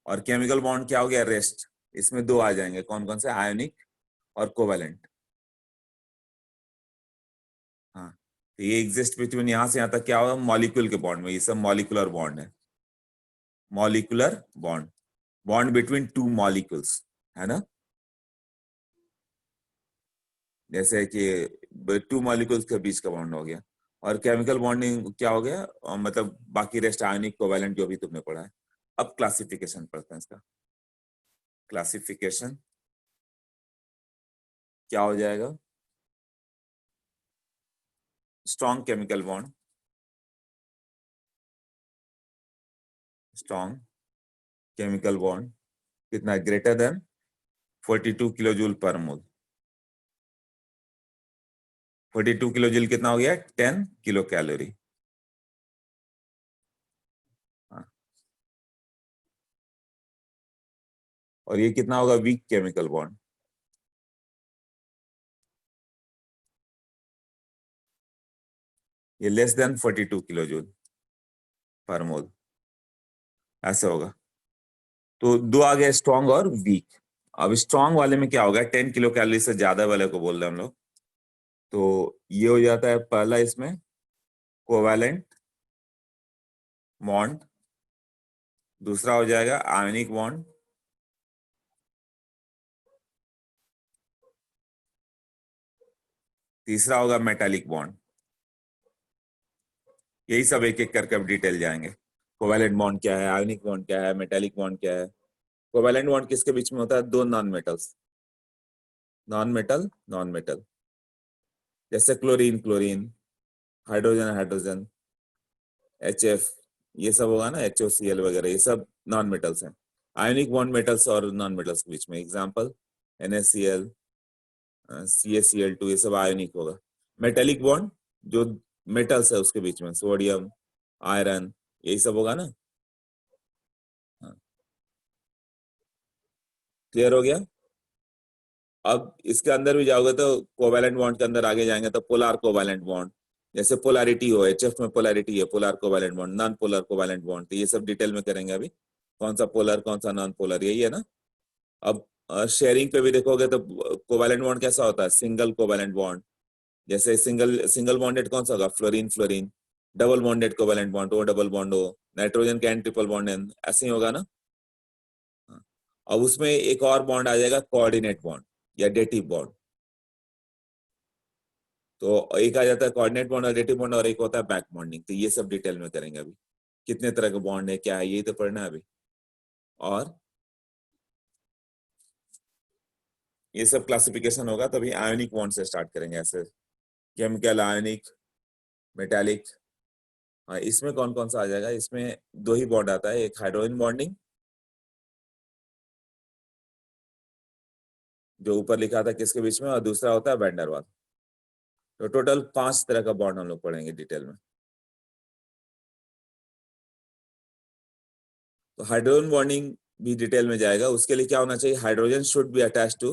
और केमिकल बॉन्ड क्या हो गया? रेस्ट। इसमें 2 आ जाएंगे, कौन कौन से? आयोनिक और कोवेलेंट। हाँ, तो ये एग्जिस्ट बिटवीन यहां से यहां तक क्या होगा? मॉलिक्यूल के बॉन्ड में। ये सब मॉलिकुलर बॉन्ड है, molecular bond, bond between 2 molecules, है ना? जैसे कि 2 मॉलिक्यूल्स के बीच का बॉन्ड हो गया। और केमिकल बॉन्डिंग क्या हो गया? मतलब बाकी रेस्ट आयोनिक, कोवेलेंट, जो भी तुमने पढ़ा है। अब क्लासिफिकेशन पढ़ते हैं इसका। क्लासिफिकेशन क्या हो जाएगा? Strong chemical bond, strong chemical bond कितना? ग्रेटर देन 42 किलोजूल पर मोल। 42 किलोजूल कितना हो गया? 10 किलो कैलोरी। और ये कितना होगा? वीक केमिकल बॉन्ड, ये लेस देन 42 किलोजूल पर मोल, ऐसे होगा। तो 2 आ गया, स्ट्रॉन्ग और वीक। अब स्ट्रॉन्ग वाले में क्या होगा? 10 किलो कैलोरी से ज्यादा वाले को बोल रहे हैं हम लोग। तो ये हो जाता है पहला इसमें कोवेलेंट बॉन्ड, दूसरा हो जाएगा आयनिक बॉन्ड, तीसरा होगा मेटालिक बॉन्ड। यही सब एक एक करके अब डिटेल जाएंगे। कोवेलेंट बॉन्ड क्या है, आयनिक बॉन्ड क्या है, मेटालिक बॉन्ड क्या है। कोवेलेंट बॉन्ड किसके बीच में होता है? 2 non metals, non metal, non metal. जैसे chlorine chlorine, hydrogen hydrogen, HF, ये सब होगा ना, HOCl वगैरह, ये सब नॉन मेटल्स हैं। आयनिक बॉन्ड मेटल्स और नॉन मेटल्स के बीच में, एग्जांपल NaCl, CaCl2, ये सब आयनिक होगा। मेटेलिक बॉन्ड जो मेटल्स है उसके बीच में, सोडियम, आयरन, यही सब होगा ना। क्लियर हो गया? अब इसके अंदर भी जाओगे तो कोवैलेंट बॉन्ड के अंदर आगे जाएंगे तो पोलर कोवैलेंट बॉन्ड, जैसे पोलैरिटी हो, HF में पोलैरिटी है, polar covalent bond, non polar covalent bond, तो ये सब डिटेल में करेंगे अभी, कौन सा पोलर कौन सा नॉन पोलर, यही है ना। अब शेयरिंग पे भी देखोगे तो कोवैलेंट बॉन्ड कैसा होता है, सिंगल कोवैलेंट बॉन्ड, जैसे सिंगल बॉन्डेड कौन सा होगा, fluorine fluorine, double bonded covalent bond, O double bond O, nitrogen का N ट्रिपल बॉन्ड N, ऐसे ही होगा ना। अब उसमें एक और बॉन्ड आ जाएगा, कोऑर्डिनेट बॉन्ड या डेटिव बॉन्ड। तो एक आ जाता है कोऑर्डिनेट बॉन्ड और डेटिव बॉन्ड, और एक होता है बैक बॉन्डिंग। तो ये सब डिटेल में करेंगे अभी, कितने तरह का बॉन्ड है, क्या है, यही तो पढ़ना है अभी। और ये सब क्लासिफिकेशन होगा, तभी आयोनिक बॉन्ड से स्टार्ट करेंगे, ऐसे केमिकल, आयोनिक, मेटालिक। हाँ, इसमें कौन कौन सा आ जाएगा, इसमें दो ही बॉन्ड आता है, एक हाइड्रोजन बॉन्डिंग जो ऊपर लिखा था किसके बीच में, और दूसरा होता है वैन डर वाल्स। तो टोटल 5 तरह का बॉन्ड हम लोग पढ़ेंगे डिटेल में। तो हाइड्रोजन बॉन्डिंग भी डिटेल में जाएगा, उसके लिए क्या होना चाहिए, hydrogen should be attach to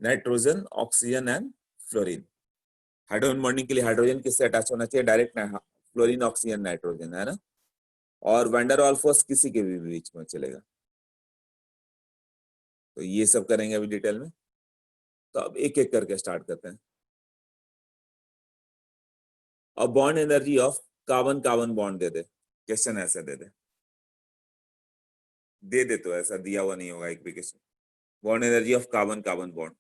nitrogen, oxygen and fluorine. Hydrogen bonding के लिए हाइड्रोजन किससे अटैच होना चाहिए, डायरेक्ट फ्लोरीन ऑक्सीजन नाइट्रोजन, है ना। और वैन डर वाल्स फोर्स किसी के भी बीच में चलेगा। तो ये सब करेंगे अभी डिटेल में। तो अब एक एक करके स्टार्ट करते हैं। अब bond energy of carbon carbon bond they they, question ऐसे दे तो ऐसा दिया हुआ नहीं होगा एक भी question. Bond energy of carbon carbon bond,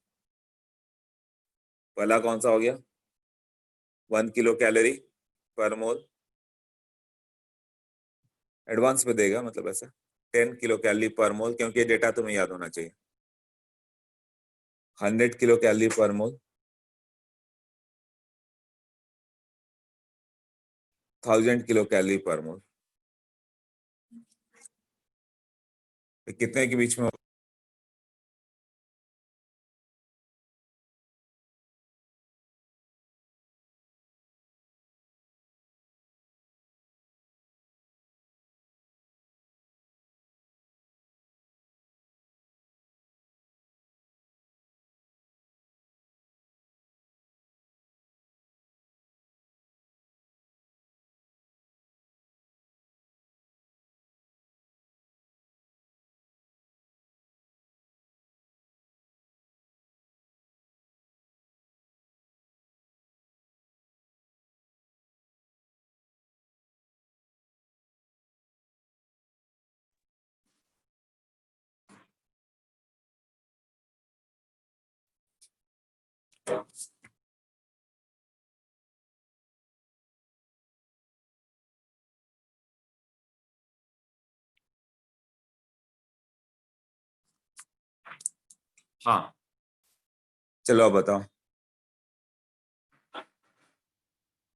पहला कौन सा हो गया, 1 किलो कैलोरी पर मोल, एडवांस पे देगा मतलब ऐसा, 10 किलो कैलोरी पर मोल, क्योंकि ये डेटा तुम्हें याद होना चाहिए। 100 किलो कैलोरी पर मोल, 1000 किलो कैलोरी पर मोल, कितने के बीच में, हाँ चलो अब बताओ,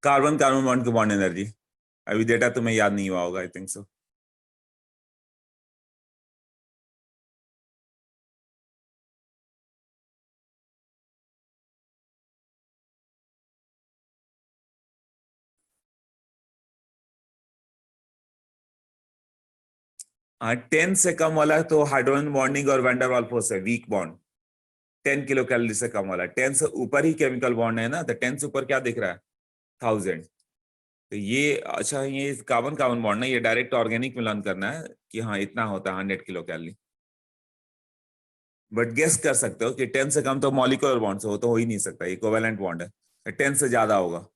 कार्बन कार्बन बॉन्ड की बॉन्ड एनर्जी, अभी डेटा तुम्हें याद नहीं हुआ होगा, आई थिंक सो। हाँ, 10 से कम वाला तो हाइड्रोजन बॉन्डिंग और वैन डर वाल्स फोर्स है, वीक बॉन्ड, 10 किलो कैलोरी से कम वाला। 10 से ऊपर ही केमिकल बॉन्ड है ना, तो 10 से ऊपर क्या दिख रहा है, 1000। तो ये अच्छा, ये कार्बन कार्बन बॉन्ड ना, ये डायरेक्ट ऑर्गेनिक में लर्न करना है कि हाँ इतना होता है 100 किलो कैलोरी। बट गेस कर सकते हो कि 10 से कम तो मॉलिक्यूलर बॉन्ड से हो तो हो ही नहीं सकता, ये कोवेलेंट बॉन्ड है। 10 से ज्यादा होगा,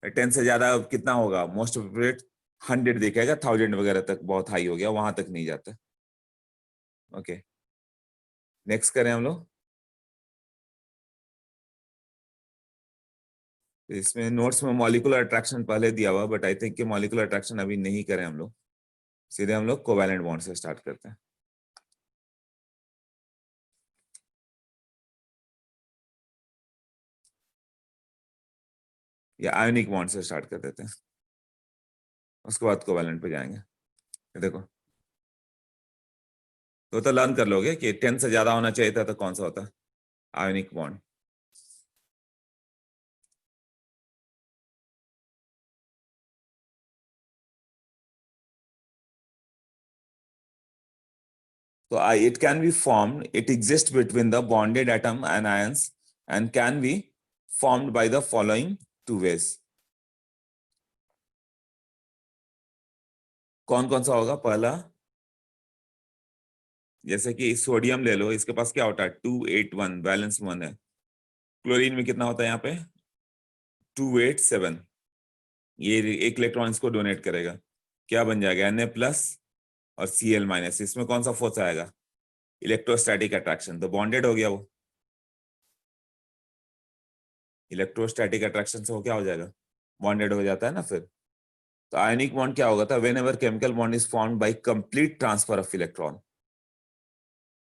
10 से ज्यादा कितना होगा, मोस्ट अप्रोप्रिएट 100 दिखेगा, 1000 वगैरह तक बहुत हाई हो गया, वहां तक नहीं जाता। ओके, नेक्स्ट करें हम लोग। इसमें नोट्स में मॉलिक्यूलर अट्रैक्शन पहले दिया हुआ, बट आई थिंक कि मॉलिक्यूलर अट्रैक्शन अभी नहीं करें हम लोग, सीधे हम लोग कोवेलेंट बॉन्ड से स्टार्ट करते हैं। या आयोनिक बॉन्ड से स्टार्ट कर देते हैं, उसके बाद कोवैलेंट पे जाएंगे। ये देखो तो लर्न कर लोगे कि 10 से ज्यादा होना चाहिए था तो कौन सा होता है ionic bond. So it can be formed, it exists between the bonded atom and ions and can be formed by the following two ways. कौन कौन सा होगा? पहला, जैसे कि सोडियम ले लो, इसके पास क्या होता है 281, बैलेंस 1 है। क्लोरीन में कितना होता है यहाँ पे 287, ये एक इलेक्ट्रॉन इसको डोनेट करेगा, क्या बन जाएगा Na+ और Cl-। इसमें कौन सा फोर्स आएगा? इलेक्ट्रोस्टैटिक अट्रैक्शन, तो बॉन्डेड हो गया वो। इलेक्ट्रोस्टैटिक अट्रैक्शन से वो क्या हो जाएगा? बॉन्डेड हो जाता है ना। फिर तो आयनिक बॉन्ड क्या होगा था? Whenever chemical bond is formed by complete transfer of electron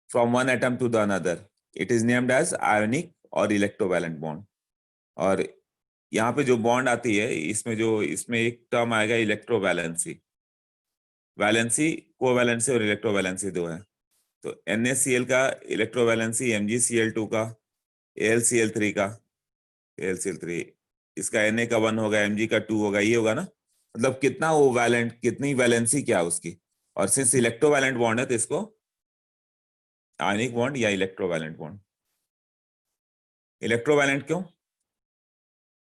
from one atom to the another, it is named as ionic और इलेक्ट्रोवैलेंट बॉन्ड। और यहाँ पे जो बॉन्ड आती है इसमें एक टर्म आएगा इलेक्ट्रोवैलेंसी। वैलेंसी, कोवैलेंसी और इलेक्ट्रोवैलेंसी दो है। तो NaCl का इलेक्ट्रोवैलेंसी, MgCl2 का, AlCl3 का, AlCl3 इसका Na का 1 होगा, Mg का 2 होगा, ये होगा ना। मतलब कितना वो वैलेंट, कितनी वैलेंसी क्या है उसकी। और सिंस इलेक्ट्रोवैलेंट बॉन्ड है तो इसको आयनिक बॉन्ड या इलेक्ट्रोवैलेंट बॉन्ड। इलेक्ट्रोवैलेंट क्यों?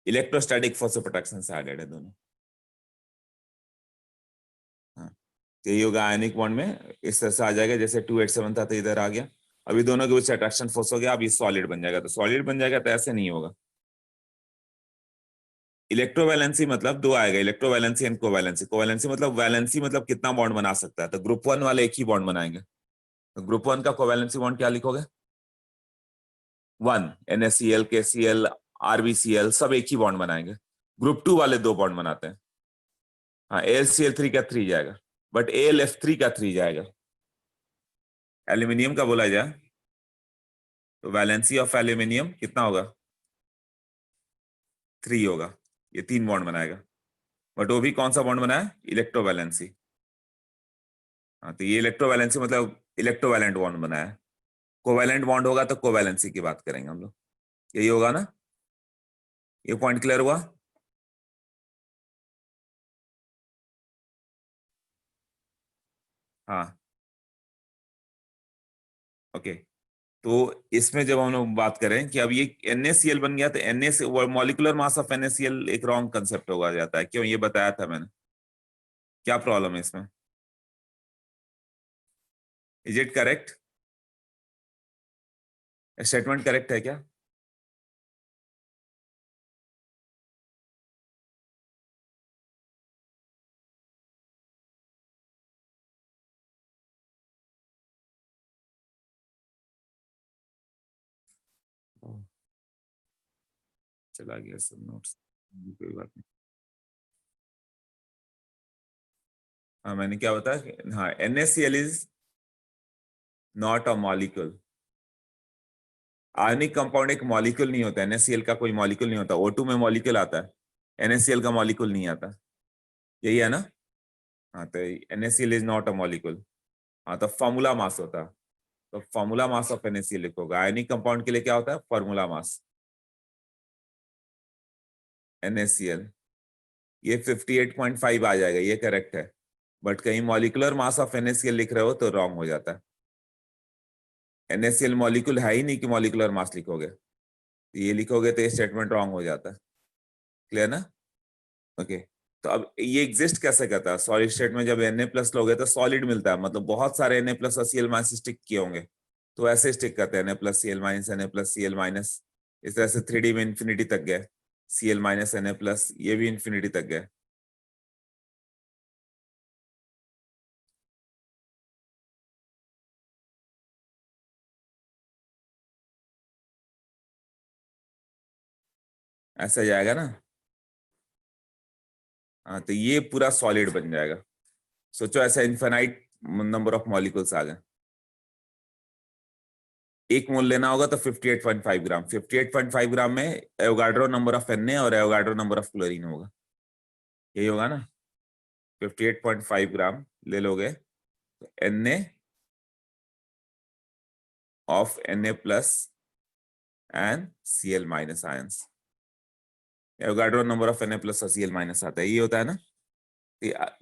इलेक्ट्रोस्टैटिक फोर्स ऑफ अट्रैक्शन से एडेड है दोनों। हाँ, यही होगा आयनिक बॉन्ड में, इस तरह से आ जाएगा जैसे 287 था तो इधर आ गया। अभी दोनों के बीच अट्रैक्शन फोर्स हो गया, अब ये सॉलिड बन जाएगा। तो सॉलिड बन जाएगा तो ऐसे नहीं होगा। इलेक्ट्रोवैलेंसी मतलब दो आएगा, इलेक्ट्रोवैलेंसी एंड कोवैलेंसी। कोवैलेंसी मतलब वैलेंसी मतलब कितना बॉन्ड बना सकता है, तो ग्रुप 1 वाले एक ही बॉन्ड बनाएंगे। तो ग्रुप 1 का कोवैलेंसी बॉन्ड क्या लिखोगे? 1, NaCl, KCl, RbCl सब एक ही बॉन्ड बनाएंगे। ग्रुप 2 वाले दो बॉन्ड बनाते हैं। हाँ, AlCl3 का 3 जाएगा, बट AlF3 का 3 जाएगा। एल्यूमिनियम का बोला जाए तो वैलेंसी ऑफ एल्यूमिनियम कितना होगा? 3 होगा, ये 3 बॉन्ड बनाएगा। बट वो भी कौन सा बॉन्ड बनाया? इलेक्ट्रोवैलेंसी। हाँ, तो ये इलेक्ट्रोवैलेंसी मतलब इलेक्ट्रोवैलेंट बॉन्ड बनाया है। कोवैलेंट बॉन्ड होगा तो कोवैलेंसी की बात करेंगे हम लोग, यही होगा ना। ये पॉइंट क्लियर हुआ? हाँ, ओके। तो इसमें जब हम लोग बात करें कि अब ये NaCl बन गया, तो Na molecular mass of NaCl एक रॉन्ग कंसेप्ट होगा जाता है। क्यों? ये बताया था मैंने। क्या प्रॉब्लम है इसमें? Is it correct? Statement correct है क्या? चला गया सब नोट्स, कोई बात नहीं। हाँ, मैंने क्या बताया? हाँ, NaCl is not a molecule. Ionic compound एक मॉलिक्यूल नहीं होता है। NaCl का कोई मॉलिक्यूल नहीं होता। O2 में मॉलिक्यूल आता है, NaCl का मॉलिक्यूल नहीं आता। यही है ना। हाँ, तो NaCl is not a molecule. हाँ, तो फॉर्मूला मास होता है। तो फॉर्मूला मास ऑफ NaCl लिखोगे। आयनिक कंपाउंड के लिए क्या होता है? फॉर्मूला मास NaCl, ये 58.5 आ जाएगा, ये करेक्ट है। बट कहीं मॉलिक्यूलर मास ऑफ NaCl लिख रहे हो तो रॉन्ग हो जाता है। NaCl मॉलिक्यूल है ही नहीं कि मॉलिक्यूलर मास लिखोगे, ये लिखोगे तो ये स्टेटमेंट रॉन्ग हो जाता है। क्लियर ना? ओके। तो अब ये एग्जिस्ट कैसे करता है? सॉलिड स्टेट में जब Na+ लोगे तो सॉलिड मिलता है, मतलब बहुत सारे Na+ और Cl- स्टिक किए होंगे, तो ऐसे स्टिक करते हैं Na+, Cl-, Na+, Cl-। इस तरह से 3D में इंफिनिटी तक गए, Cl-, Na+, ये भी इंफिनिटी तक गए। ऐसा जाएगा ना। हाँ, तो ये पूरा सॉलिड बन जाएगा। सोचो ऐसा इनफाइनाइट नंबर ऑफ मॉलिक्यूल्स आ गए। 1 मोल लेना होगा तो 58.5 ग्राम। 58.5 ग्राम में एवोगाड्रो नंबर ऑफ Na और एवोगाड्रो नंबर ऑफ क्लोरीन होगा, यही होगा ना। 58.5 ग्राम ले लोगे तो Na of Na plus and Cl minus ions, Avogadro number of Na plus और Cl minus आता है, ये होता है ना।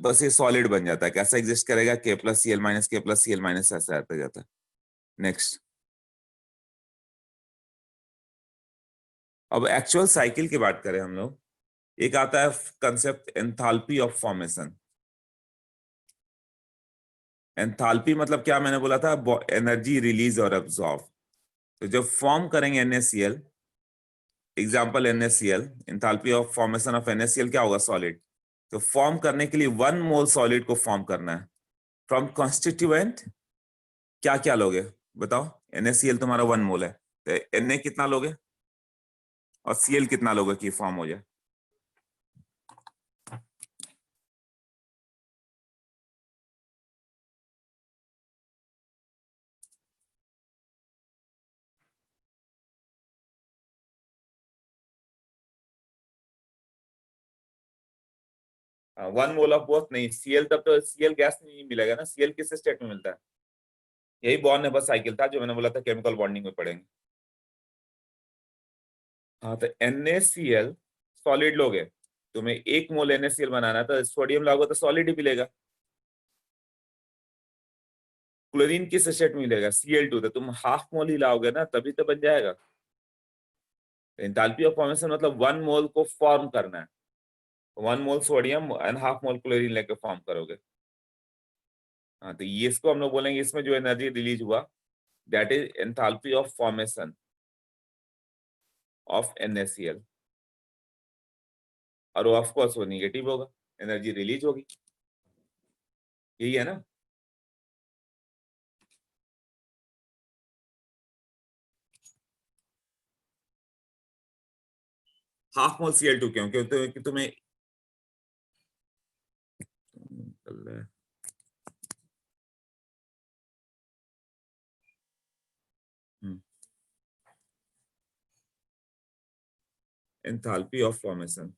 बस ये सॉलिड बन जाता है, कैसा एग्जिस्ट करेगा, K plus Cl minus K plus Cl minus ऐसा आता जाता है। नेक्स्ट, अब एक्चुअल साइकिल की बात करें हम लोग, एक आता है concept enthalpy of formation. Enthalpy मतलब क्या, मैंने बोला था एनर्जी रिलीज और एब्जॉर्ब। तो जब फॉर्म करेंगे NaCl, example NaCl, enthalpy of formation of NaCl क्या होगा, सॉलिड। तो फॉर्म करने के लिए 1 मोल सॉलिड को फॉर्म करना है फ्रॉम कॉन्स्टिट्यूएंट, क्या क्या लोगे बताओ। NaCl तुम्हारा 1 मोल है, तो Na कितना लोगे और Cl कितना लोगे कि फॉर्म हो जाए। वन मोल ऑफ बोथ नहीं, Cl तब तो Cl गैस नहीं मिलेगा ना। Cl किस स्टेट में मिलता है, यही बॉन्ड नेबर साइकिल था जो मैंने बोला था केमिकल बॉन्डिंग में पढ़ेंगे। हाँ, तो NaCl सॉलिड लोगे, तुम्हें 1 मोल NaCl बनाना है तो सोडियम लाओगे तो सॉलिड ही मिलेगा। क्लोरीन किस स्टेट में मिलेगा, Cl2, तो तुम हाफ मोल ही लाओगे ना तभी तो बन जाएगा। एंथैल्पी ऑफ फॉर्मेशन मतलब 1 मोल को फॉर्म करना है, 1 मोल sodium and half mole chlorine लेकर फॉर्म करोगे। हाँ, तो ये इसको हम लोग बोलेंगे, इसमें जो एनर्जी रिलीज हुआ that is enthalpy of formation of NaCl, और वो ऑफ कोर्स वो नेगेटिव होगा, एनर्जी रिलीज होगी, यही है ना। हाफ मोल Cl2 क्यों, क्योंकि तुम्हें enthalpy of formation,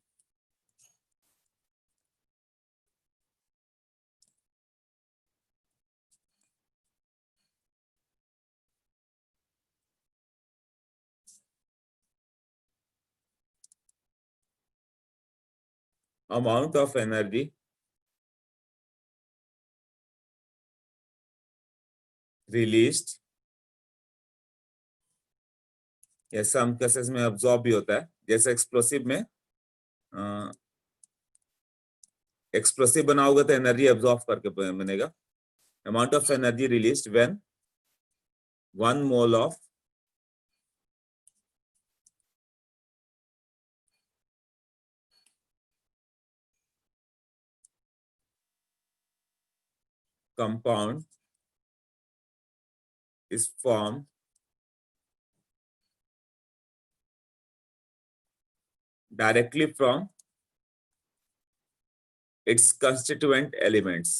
amount of energy released, या सम केसेस में अब्सॉर्ब भी होता है, जैसे एक्सप्लोसिव में एक्सप्लोसिव बनाओगे तो एनर्जी अब्सॉर्ब करके बनेगा। Amount of energy released when 1 mole of compound is formed directly from its constituent elements,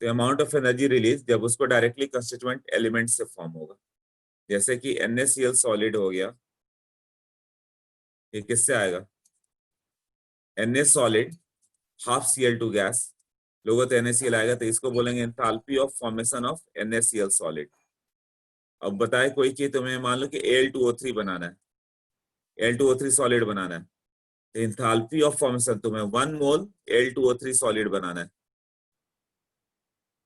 तो अमाउंट ऑफ एनर्जी रिलीज जब उसको डायरेक्टली कंस्टिट्यूएंट एलिमेंट से फॉर्म होगा, जैसे कि NaCl सॉलिड हो गया, ये किससे आएगा, Na solid half Cl2 gas लोगों तो NaCl आएगा, तो इसको बोलेंगे enthalpy of formation of NaCl solid. अब बताए कोई कि तुम्हें मान लो कि Al2O3 बनाना है, Al2O3 सॉलिड बनाना है, तो एंथैल्पी ऑफ फॉर्मेशन तुम्हें 1 मोल Al2O3 सॉलिड बनाना है,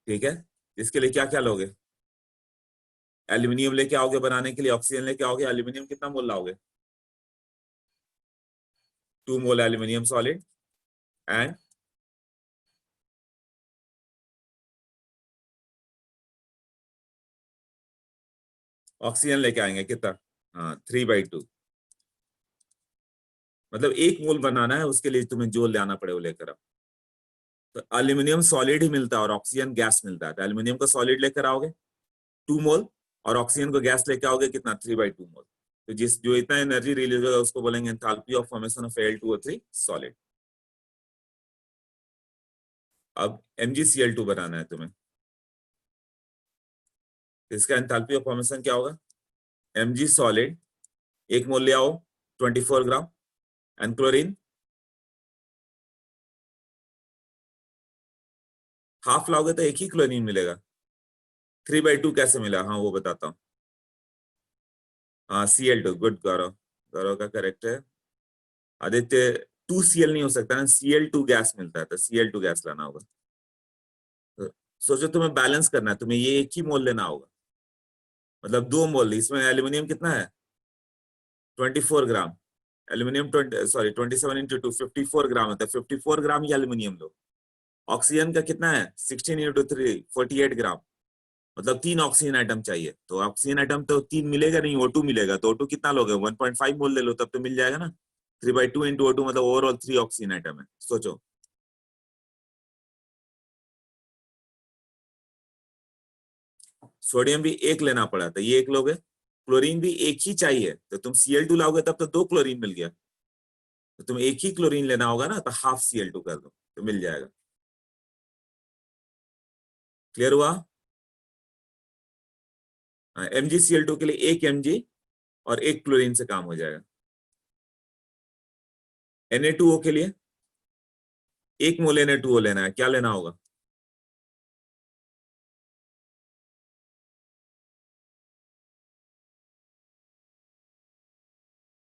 ठीक है। इसके लिए क्या क्या लोगे, एल्यूमिनियम लेके आओगे बनाने के लिए, ऑक्सीजन लेके आओगे, एल्यूमिनियम कितना मोल लाओगे, 2 मोल एल्यूमिनियम सॉलिड एंड ऑक्सीजन लेके आएंगे कितना, हाँ 3/2, मतलब 1 मोल बनाना है, उसके लिए तुम्हें जो लाना पड़े वो लेकर आओ। तो एल्यूमिनियम सॉलिड ही मिलता है और ऑक्सीजन गैस मिलता है, तो एल्यूमिनियम को सॉलिड लेकर आओगे 2 मोल और ऑक्सीजन को गैस लेकर आओगे कितना, 3/2 मोल। तो जो इतना एनर्जी रिलीज होगा उसको बोलेंगे enthalpy of formation of Al2O3 solid. अब MgCl2 बनाना है तुम्हें, इसका एंथैल्पी ऑफ फॉर्मेशन क्या होगा? Mg सॉलिड 1 मोल ले आओ 24 ग्राम, एंड क्लोरीन हाफ लाओगे तो एक ही क्लोरीन मिलेगा। 3/2 कैसे मिला? हाँ वो बताता हूँ। हाँ Cl2, गुड गौरव, गौरव का करेक्ट है। आदित्य 2Cl नहीं हो सकता ना, Cl2 गैस मिलता है, तो Cl2 गैस लाना होगा। तो सोचो तुम्हें बैलेंस करना है, तुम्हें ये एक ही मोल लेना होगा, मतलब 2 मोल। इसमें एल्यूमिनियम कितना है? 24 ग्राम। एल्यूमिनियम 27 इंटू 2 54 ग्राम होता है, 54 ग्राम ही एल्यूमिनियम लो। ऑक्सीजन का कितना है? 16 इंटू 3 48 ग्राम, मतलब 3 ऑक्सीजन आइटम चाहिए। तो ऑक्सीजन आइटम तो 3 मिलेगा नहीं, O2 मिलेगा। तो O2 कितना लोगे? 1.5 मोल ले लो, तब तो मिल जाएगा ना। 3/2 इंटू O2 मतलब ओवरऑल 3 ऑक्सीजन आइटम है। सोचो सोडियम भी एक लेना पड़ा, तो ये एक लोगे। क्लोरीन भी एक ही चाहिए, तो तुम Cl2 लाओगे तब तो 2 क्लोरीन मिल गया। तो तुम्हें एक ही क्लोरीन लेना होगा ना, तो हाफ Cl2 कर दो तो मिल जाएगा। क्लियर हुआ? MgCl2 के लिए 1 Mg और 1 क्लोरीन से काम हो जाएगा। Na2O के लिए 1 मोल Na2O लेना है, क्या लेना होगा?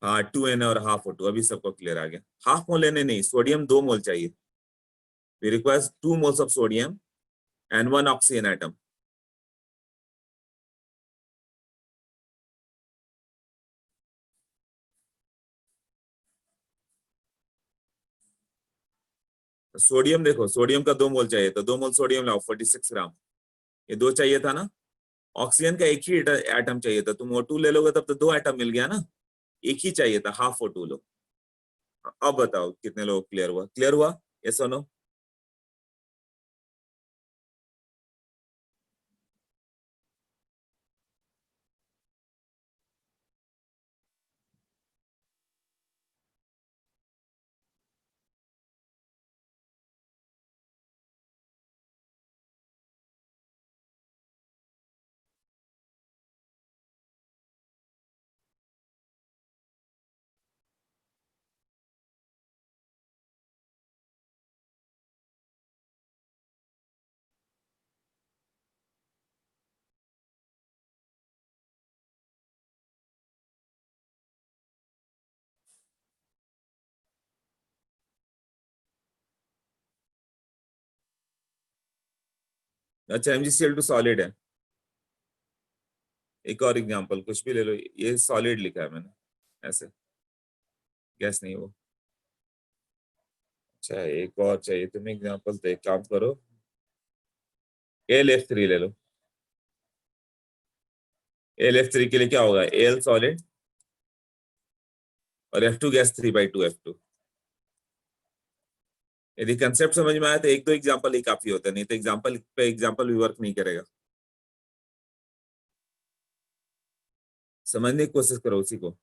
हाँ 2Na और हाफ O2, अभी सबको क्लियर आ गया। हाफ मोल Na नहीं, सोडियम 2 मोल चाहिए। We require 2 moles of sodium and 1 oxygen atom. Sodium देखो, सोडियम का 2 मोल चाहिए, तो 2 मोल सोडियम लाओ 46 ग्राम। ये 2 चाहिए था ना। ऑक्सीजन का एक ही एटम चाहिए था, तुम O2 ले लोगे तब तो 2 एटम मिल गया ना। एक ही चाहिए था, हाफ O2 लो। अब बताओ कितने लोग क्लियर हुआ? क्लियर हुआ? यस और नो? अच्छा MgCl2 सॉलिड है। एक और एग्जांपल कुछ भी ले लो, ये सॉलिड लिखा है मैंने ऐसे, गैस नहीं वो। अच्छा एक और चाहिए तुम्हें एग्जांपल, तो एक काम करो AlF3 ले लो। AlF3 के लिए क्या होगा? Al सॉलिड और F2 गैस 3/2 F2। यदि कंसेप्ट समझ में आया तो 1-2 एग्जांपल ही काफी होता है, नहीं तो एग्जांपल पे एग्जांपल भी वर्क नहीं करेगा। समझने की कोशिश करो उसी को।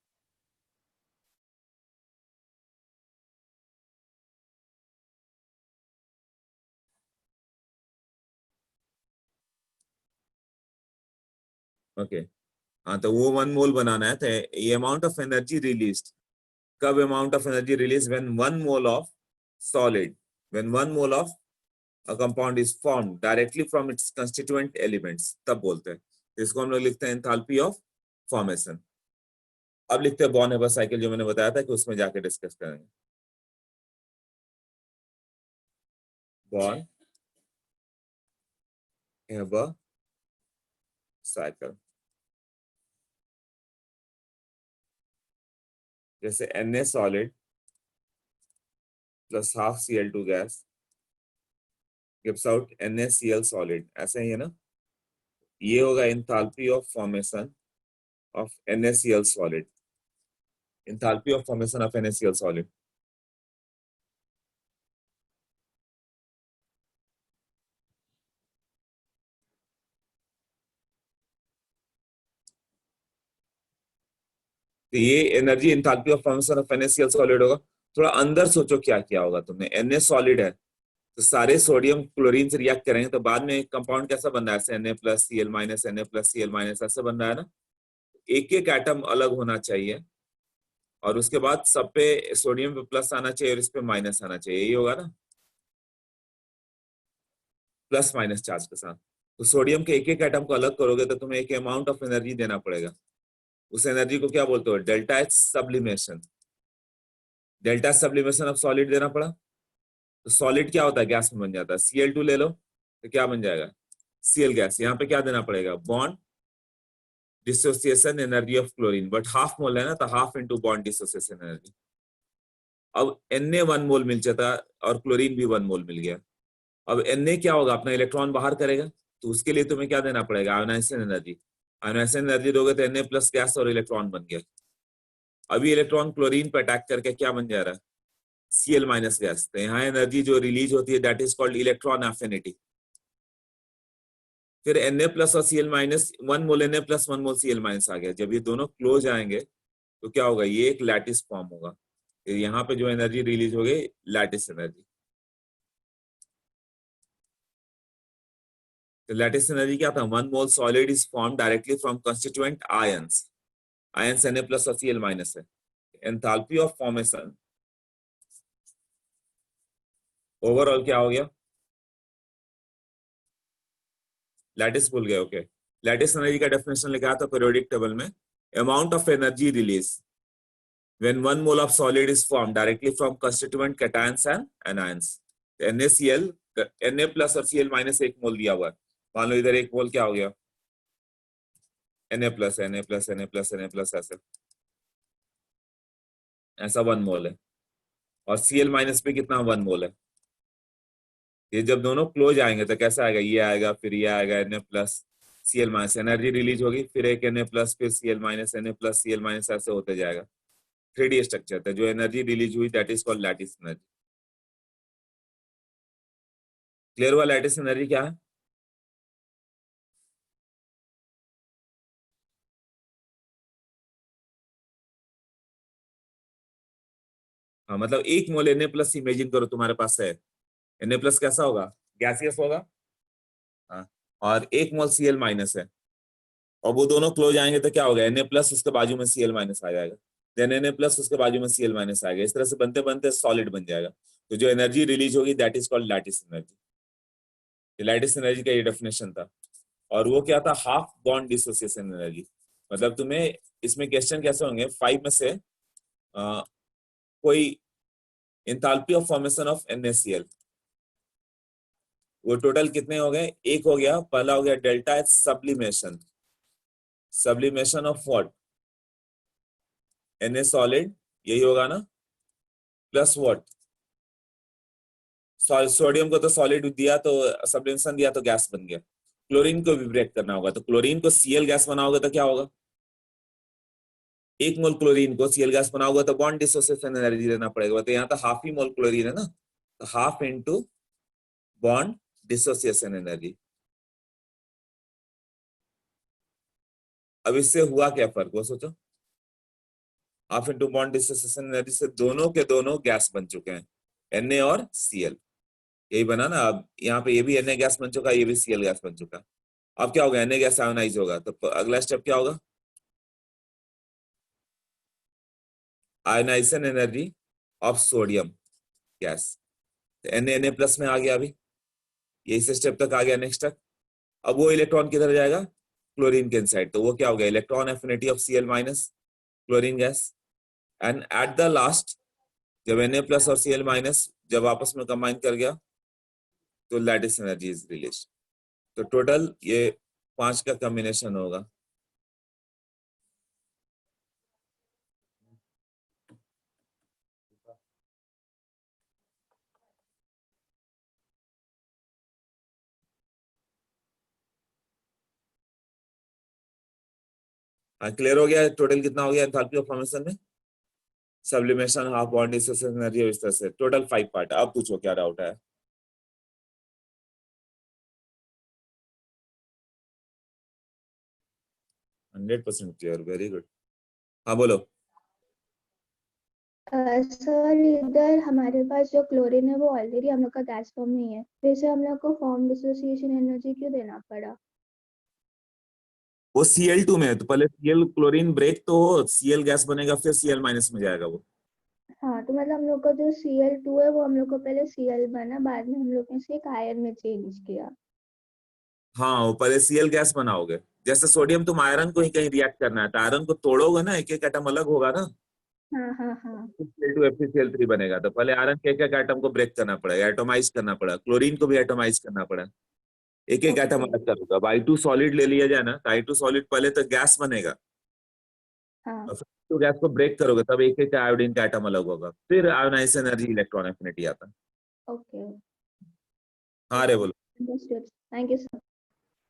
ओके हाँ, तो वो 1 मोल बनाना है, तो ये अमाउंट ऑफ एनर्जी रिलीज्ड, कब amount of energy release? When 1 mole of solid, when 1 mole of a compound is formed directly from its constituent elements, तब बोलते हैं। इसको हम लोग लिखते हैं एंथैल्पी ऑफ फॉर्मेशन। अब लिखते हैं बॉर्न हेबर साइकिल, जो मैंने बताया था कि उसमें जाके डिस्कस करेंगे। बॉर्न हेबर साइकिल, जैसे Na solid plus half Cl2 gas gives out NaCl solid, ऐसे ही है ना। ये होगा enthalpy of formation of NaCl solid, enthalpy of formation of NaCl solid. तो ये energy enthalpy of formation of NaCl solid होगा। थोड़ा अंदर सोचो क्या किया होगा तुमने। Na सॉलिड है, तो सारे सोडियम क्लोरीन से रिएक्ट करेंगे तो बाद में एक कंपाउंड कैसा बन रहा है, Na plus Cl minus Na plus Cl minus ऐसे बन रहा है ना। एक एक एटम अलग होना चाहिए और उसके बाद सब पे सोडियम पे प्लस आना चाहिए और इस पे माइनस आना चाहिए, यही होगा ना, प्लस माइनस चार्ज के साथ। तो सोडियम के एक एक एटम को अलग करोगे तो तुम्हें एक अमाउंट ऑफ एनर्जी देना पड़ेगा। उस एनर्जी को क्या बोलते हो, delta H sublimation. Delta sublimation of solid देना पड़ा, तो सॉलिड क्या होता है, गैस में बन जाता है। Cl2 ले लो तो क्या बन जाएगा, Cl गैस। यहाँ पे क्या देना पड़ेगा, bond dissociation energy of chlorine, but half mole है ना, तो half into bond dissociation energy. अब Na 1 मोल मिल जाता और क्लोरीन भी 1 मोल मिल गया। अब Na क्या होगा, अपना इलेक्ट्रॉन बाहर करेगा, तो उसके लिए तुम्हें क्या देना पड़ेगा, आयोनाइजेशन एनर्जी। आयोनाइजेशन एनर्जी दोगे तो Na प्लस गैस और इलेक्ट्रॉन बन गया। अभी इलेक्ट्रॉन क्लोरीन पे अटैक करके क्या बन जा रहा है, Cl माइनस गैस। तो यहाँ एनर्जी जो रिलीज होती है that is called electron affinity. फिर Na प्लस और Cl माइनस, 1 मोल Na प्लस 1 मोल Cl माइनस आ गया। जब ये दोनों क्लोज आएंगे तो क्या होगा, ये एक लैटिस फॉर्म होगा। फिर यहाँ पे जो एनर्जी रिलीज हो गई, लैटिस एनर्जी। तो लैटिस एनर्जी क्या था, 1 mole solid is form directly from constituent ions. Ions Na plus और Cl माइनस है। एंथैल्पी ऑफ फॉर्मेशन ओवरऑल क्या हो गया, लैटिस भूल गए, ओके। लैटिस एनर्जी का डेफिनेशन लिखा था पीरियोडिक टेबल में, amount of energy release when 1 mole of solid is formed directly from constituent cations and anions। NaCl, Na plus और Cl माइनस 1 मोल दिया हुआ है, मान लो इधर 1 मोल क्या हो गया, Na plus Na plus Na plus Na plus ऐसा 1 मोल है। और Cl माइनस पे कितना 1 मोल है। ये जब दोनों क्लोज आएंगे तो कैसा आएगा, ये आएगा फिर ये आएगा, Na plus Cl minus, energy release होगी, फिर एक Na प्लस फिर Cl minus Na plus Cl minus ऐसे होते जाएगा। 3D स्ट्रक्चर था, जो एनर्जी रिलीज हुई that is called lattice energy. Clear हुआ लैटिस एनर्जी क्या है। हाँ मतलब 1 मोल Na प्लस इमेजिन करो तुम्हारे पास है, Na प्लस कैसा होगा, गैसियस होगा, हाँ, और 1 मोल Cl माइनस है, और वो दोनों क्लोज आएंगे तो क्या होगा, Na प्लस उसके बाजू में Cl माइनस आ जाएगा, देन Na प्लस उसके बाजू में Cl माइनस आएगा, इस तरह से बनते बनते सॉलिड बन जाएगा। तो जो एनर्जी रिलीज होगी that is called lattice energy. Lattice energy का ये डेफिनेशन था। और वो क्या था, हाफ बॉन्ड डिसोसिएशन एनर्जी। मतलब तुम्हें इसमें क्वेश्चन कैसे होंगे, 5 में से कोई enthalpy of formation of NaCl, वो टोटल कितने हो गए, एक हो गया, पहला हो गया delta H sublimation. Sublimation of what, Na solid, यही होगा ना, प्लस व्हाट, सोडियम को तो सॉलिड दिया तो सब्लिमेशन दिया तो गैस बन गया। क्लोरीन को भी ब्रेक करना होगा, तो क्लोरीन को Cl गैस बनाओगे तो क्या होगा, 1 मोल क्लोरीन को Cl गैस बनाओगे तो बॉन्ड डिसोसिएशन एनर्जी देना पड़ेगा। तो यहाँ तो हाफ ही मोल क्लोरीन है ना, तो half into bond dissociation energy. अब इससे हुआ क्या फर्क, वो सोचो, half into bond dissociation energy से दोनों के दोनों गैस बन चुके हैं, Na और Cl, यही बना ना। अब यहाँ पे ये भी Na गैस बन चुका है, ये भी Cl गैस बन चुका है। अब क्या होगा, Na गैस आयोनाइज होगा, तो अगला स्टेप क्या होगा, ionisation energy of sodium gas. Na plus में आ गया, अभी ये इस स्टेप तक आ गया, नेक्स्ट तक। अब वो इलेक्ट्रॉन किधर जाएगा, क्लोरीन के इनसाइड, तो वो क्या हो गया, electron affinity of Cl minus chlorine gas. And at the last जब Na प्लस और Cl माइनस जब आपस में कंबाइन कर गया तो लैटिस एनर्जी इज रिलीज। तो टोटल ये 5 का कॉम्बिनेशन होगा। हाँ क्लियर हो गया, टोटल कितना हो गया एंथैल्पी ऑफ फॉर्मेशन में, sublimation, half bond dissociation energy, इस तरह से टोटल 5 पार्ट। अब पूछो क्या डाउट है। Hundred 100% clear, very good. हाँ बोलो। सर इधर हमारे पास जो क्लोरीन है वो ऑलरेडी हम लोग का गैस फॉर्म में ही है, वैसे हम लोग को फॉर्म डिसोसिएशन एनर्जी क्यों देना पड़ा? वो Cl2 में है, तो पहले Cl क्लोरीन ब्रेक तो हो, Cl गैस बनेगा, फिर Cl माइनस में जाएगा वो। हाँ, तो मतलब हम लोग का जो Cl2 है वो हम लोग को पहले Cl बना, बाद में हम लोग ने इसे एक आयन में चेंज किया। हाँ, वो पहले Cl गैस बनाओगे। जैसे सोडियम तुम आयरन को ही कहीं रिएक्ट करना है, तो आयरन को तोड़ोगे ना, एक एक एटम अलग होगा ना, हाँ हाँ हाँ। Cl2 FeCl3 बनेगा। तो पहले आयरन के एक एक एटम को ब्रेक करना पड़ेगा, एटोमाइज करना पड़ेगा, क्लोरीन को भी एटोमाइज करना पड़ेगा, एक एक एटम ओके। अलग करूंगा। अब I2 सॉलिड ले लिया जाए ना, तो I2 सॉलिड पहले तो गैस बनेगा, हाँ। और फिर तो गैस को ब्रेक करोगे, तब एक एक आयोडीन का एटम अलग होगा, फिर आयोनाइजेशन एनर्जी, इलेक्ट्रॉन एफिनिटी आता है। ओके। हाँ रे बोलो। Understood. Thank you sir.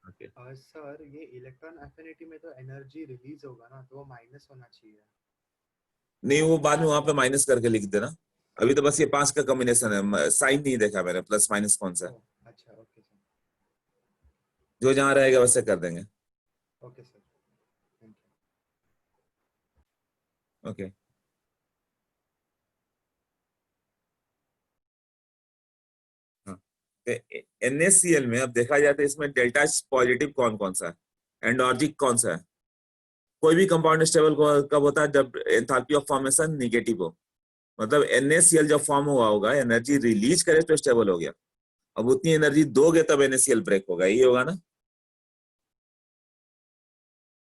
Okay, sir ये इलेक्ट्रॉन एफिनिटी में तो एनर्जी रिलीज होगा ना, तो वो माइनस होना चाहिए। नहीं वो बाद में वहां पे माइनस करके लिख देना, अभी तो बस ये 5 का कॉम्बिनेशन है, साइन नहीं देखा मैंने, प्लस माइनस कौन सा है। अच्छा, ओके सर। जो जहां रहेगा वैसे कर देंगे। Okay sir, thank you. Okay, हाँ, NaCl में अब देखा जाए तो इसमें डेल्टा पॉजिटिव कौन कौन सा है, एंडोर्जिक कौन सा है। कोई भी कंपाउंड स्टेबल कब होता है, जब एंथैल्पी ऑफ फॉर्मेशन निगेटिव हो। मतलब NaCl जब फॉर्म हुआ होगा, एनर्जी रिलीज करे तो स्टेबल हो गया, अब उतनी एनर्जी दोगे तब NaCl ब्रेक होगा, यही होगा ना।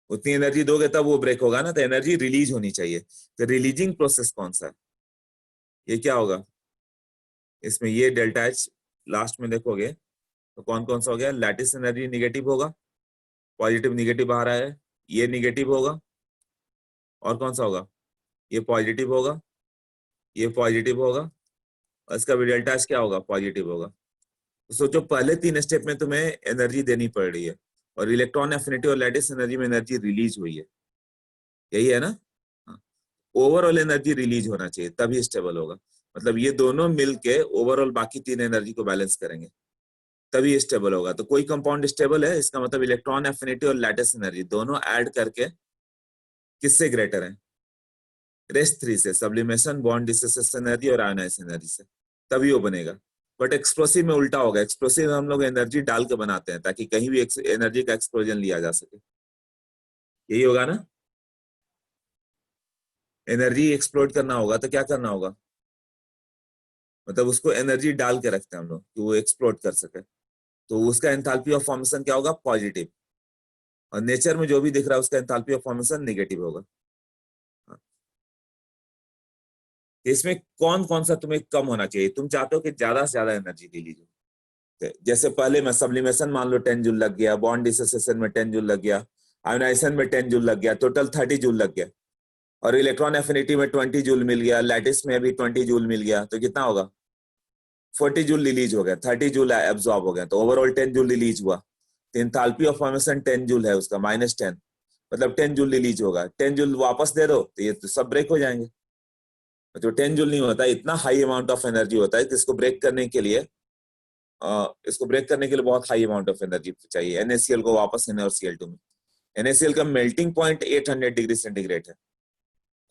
उतनी एनर्जी दोगे तब वो ब्रेक होगा ना, तो एनर्जी रिलीज होनी चाहिए। तो रिलीजिंग प्रोसेस कौन सा है, ये क्या होगा इसमें, ये डेल्टा एच लास्ट में देखोगे तो कौन कौन सा हो गया, लैटिस एनर्जी निगेटिव होगा, पॉजिटिव निगेटिव आ रहा है, ये निगेटिव होगा, और कौन सा होगा, ये पॉजिटिव होगा, ये पॉजिटिव होगा, और इसका भी डेल्टा एच क्या होगा, पॉजिटिव होगा। तो सोचो पहले 3 स्टेप में तुम्हें एनर्जी देनी पड़ रही है, और इलेक्ट्रॉन एफिनिटी और लैटिस एनर्जी में एनर्जी रिलीज हुई है, यही है ना। ओवरऑल एनर्जी रिलीज होना चाहिए तभी स्टेबल होगा, मतलब ये दोनों मिलके ओवरऑल बाकी 3 एनर्जी को बैलेंस करेंगे, तभी स्टेबल होगा। तो कोई कंपाउंड स्टेबल है, इसका मतलब इलेक्ट्रॉन एफिनिटी और लैटिस एनर्जी दोनों ऐड करके किससे ग्रेटर है, रेस्ट 3 से, सब्लिमेशन, बॉन्ड डिसोसिएशन एनर्जी और आयोनाइजेशन एनर्जी से, तभी वो बनेगा। बट एक्सप्लोसिव में उल्टा होगा, एक्सप्लोसिव में हम लोग एनर्जी डाल के बनाते हैं ताकि कहीं भी एनर्जी का एक्सप्लोजन लिया जा सके, यही होगा ना। एनर्जी एक्सप्लोड करना होगा तो क्या करना होगा, मतलब उसको एनर्जी डाल के रखते हैं हम लोग कि वो एक्सप्लोड कर सके, तो उसका एंथैल्पी ऑफ फॉर्मेशन क्या होगा, पॉजिटिव, और नेचर में जो भी दिख रहा है उसका एंथैल्पी ऑफ फॉर्मेशन नेगेटिव होगा। हाँ। इसमें कौन कौन सा तुम्हें कम होना चाहिए, तुम चाहते हो कि ज्यादा से ज्यादा एनर्जी रिलीज हो। जैसे पहले में सब्लिमेशन मान लो 10 जूल लग गया, बॉन्ड डिसोसिएशन में 10 जूल लग गया, आयोनाइजेशन में 10 जूल लग गया, टोटल 30 जूल लग गया, और इलेक्ट्रॉन एफिनिटी में 20 जूल मिल गया, लैटिस में भी 20 जूल मिल गया, तो कितना होगा, 40 जूल रिलीज हो गया, 30 जूल एब्जॉर्ब हो गया, तो ओवरऑल 10 जूल रिलीज हुआ। तो एंथैल्पी ऑफ फॉर्मेशन 10 जूल है उसका, -10, मतलब 10 जूल रिलीज होगा। 10 जूल वापस दे दो तो ये तो सब ब्रेक हो जाएंगे। जो 10 जूल नहीं होता, इतना हाई अमाउंट ऑफ एनर्जी होता है कि इसको ब्रेक करने के लिए बहुत हाई अमाउंट ऑफ एनर्जी चाहिए। NaCl को वापस NaCl2 में, NaCl का मेल्टिंग पॉइंट 800 डिग्री सेंटीग्रेड है।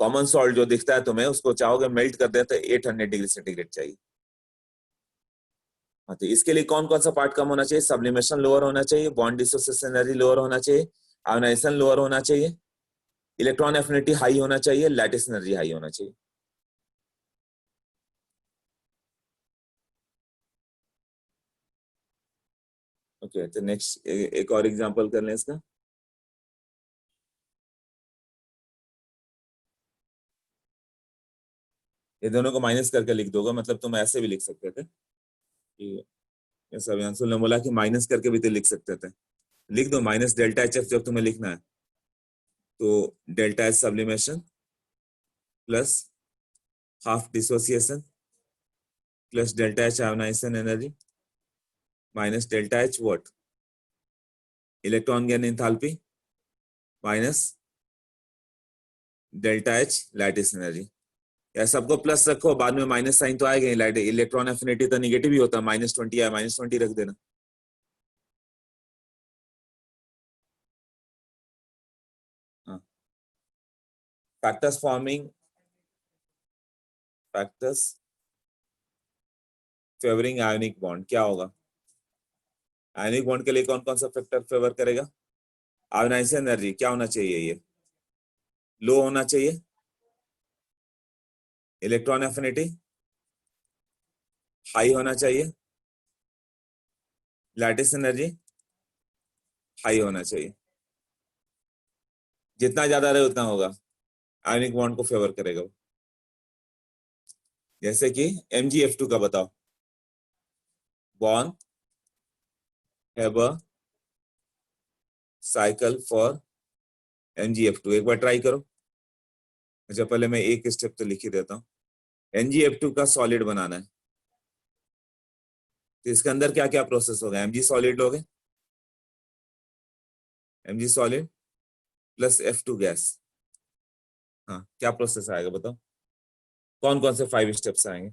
कॉमन सॉल्ट जो दिखता है तुम्हें, उसको चाहोगे मेल्ट कर दे तो 800 डिग्री सेंटीग्रेड चाहिए। हाँ, तो इसके लिए कौन कौन सा पार्ट कम होना चाहिए, सब्लिमेशन लोअर होना चाहिए, बॉन्ड डिसोसिएशन एनर्जी लोअर होना चाहिए, आयोनाइजेशन लोअर होना चाहिए, इलेक्ट्रॉन एफिनिटी हाई होना चाहिए, लैटिस एनर्जी हाई होना चाहिए। ओके, तो नेक्स्ट एक और एग्जांपल कर लें इसका। ये दोनों को माइनस करके लिख दोगे, मतलब तुम ऐसे भी लिख सकते थे कि, जैसा अभियांशु ने बोला कि माइनस करके भी तो लिख सकते थे, लिख दो माइनस डेल्टा एच एफ जब तुम्हें लिखना है, तो delta H sublimation plus half dissociation plus delta H ionisation energy minus delta H what, electron gain enthalpy minus delta H lattice energy. या सबको प्लस रखो, बाद में माइनस साइन तो आएगा ही, इलेक्ट्रॉन एफिनिटी तो निगेटिव ही होता है, -20 या -20 रख देना। Factors forming factors favouring ionic bond, क्या होगा? आयोनिक बॉन्ड के लिए कौन कौन सा फैक्टर फेवर करेगा? आयोनाइजेशन एनर्जी क्या होना चाहिए? ये लो होना चाहिए। इलेक्ट्रॉन एफिनिटी हाई होना चाहिए। लैटिस एनर्जी हाई होना चाहिए। जितना ज्यादा रहे उतना होगा, आयोनिक बॉन्ड को फेवर करेगा वो। जैसे कि MgF2 का बताओ, bond have a cycle for MgF2, एक बार ट्राई करो। अच्छा पहले मैं एक स्टेप तो लिख ही देता हूँ। MgF2 का सॉलिड बनाना है, तो इसके अंदर क्या क्या प्रोसेस होगा? Mg सॉलिड लोगे, Mg solid plus F2 gas, हाँ क्या प्रोसेस आएगा बताओ? कौन कौन से 5 स्टेप्स आएंगे?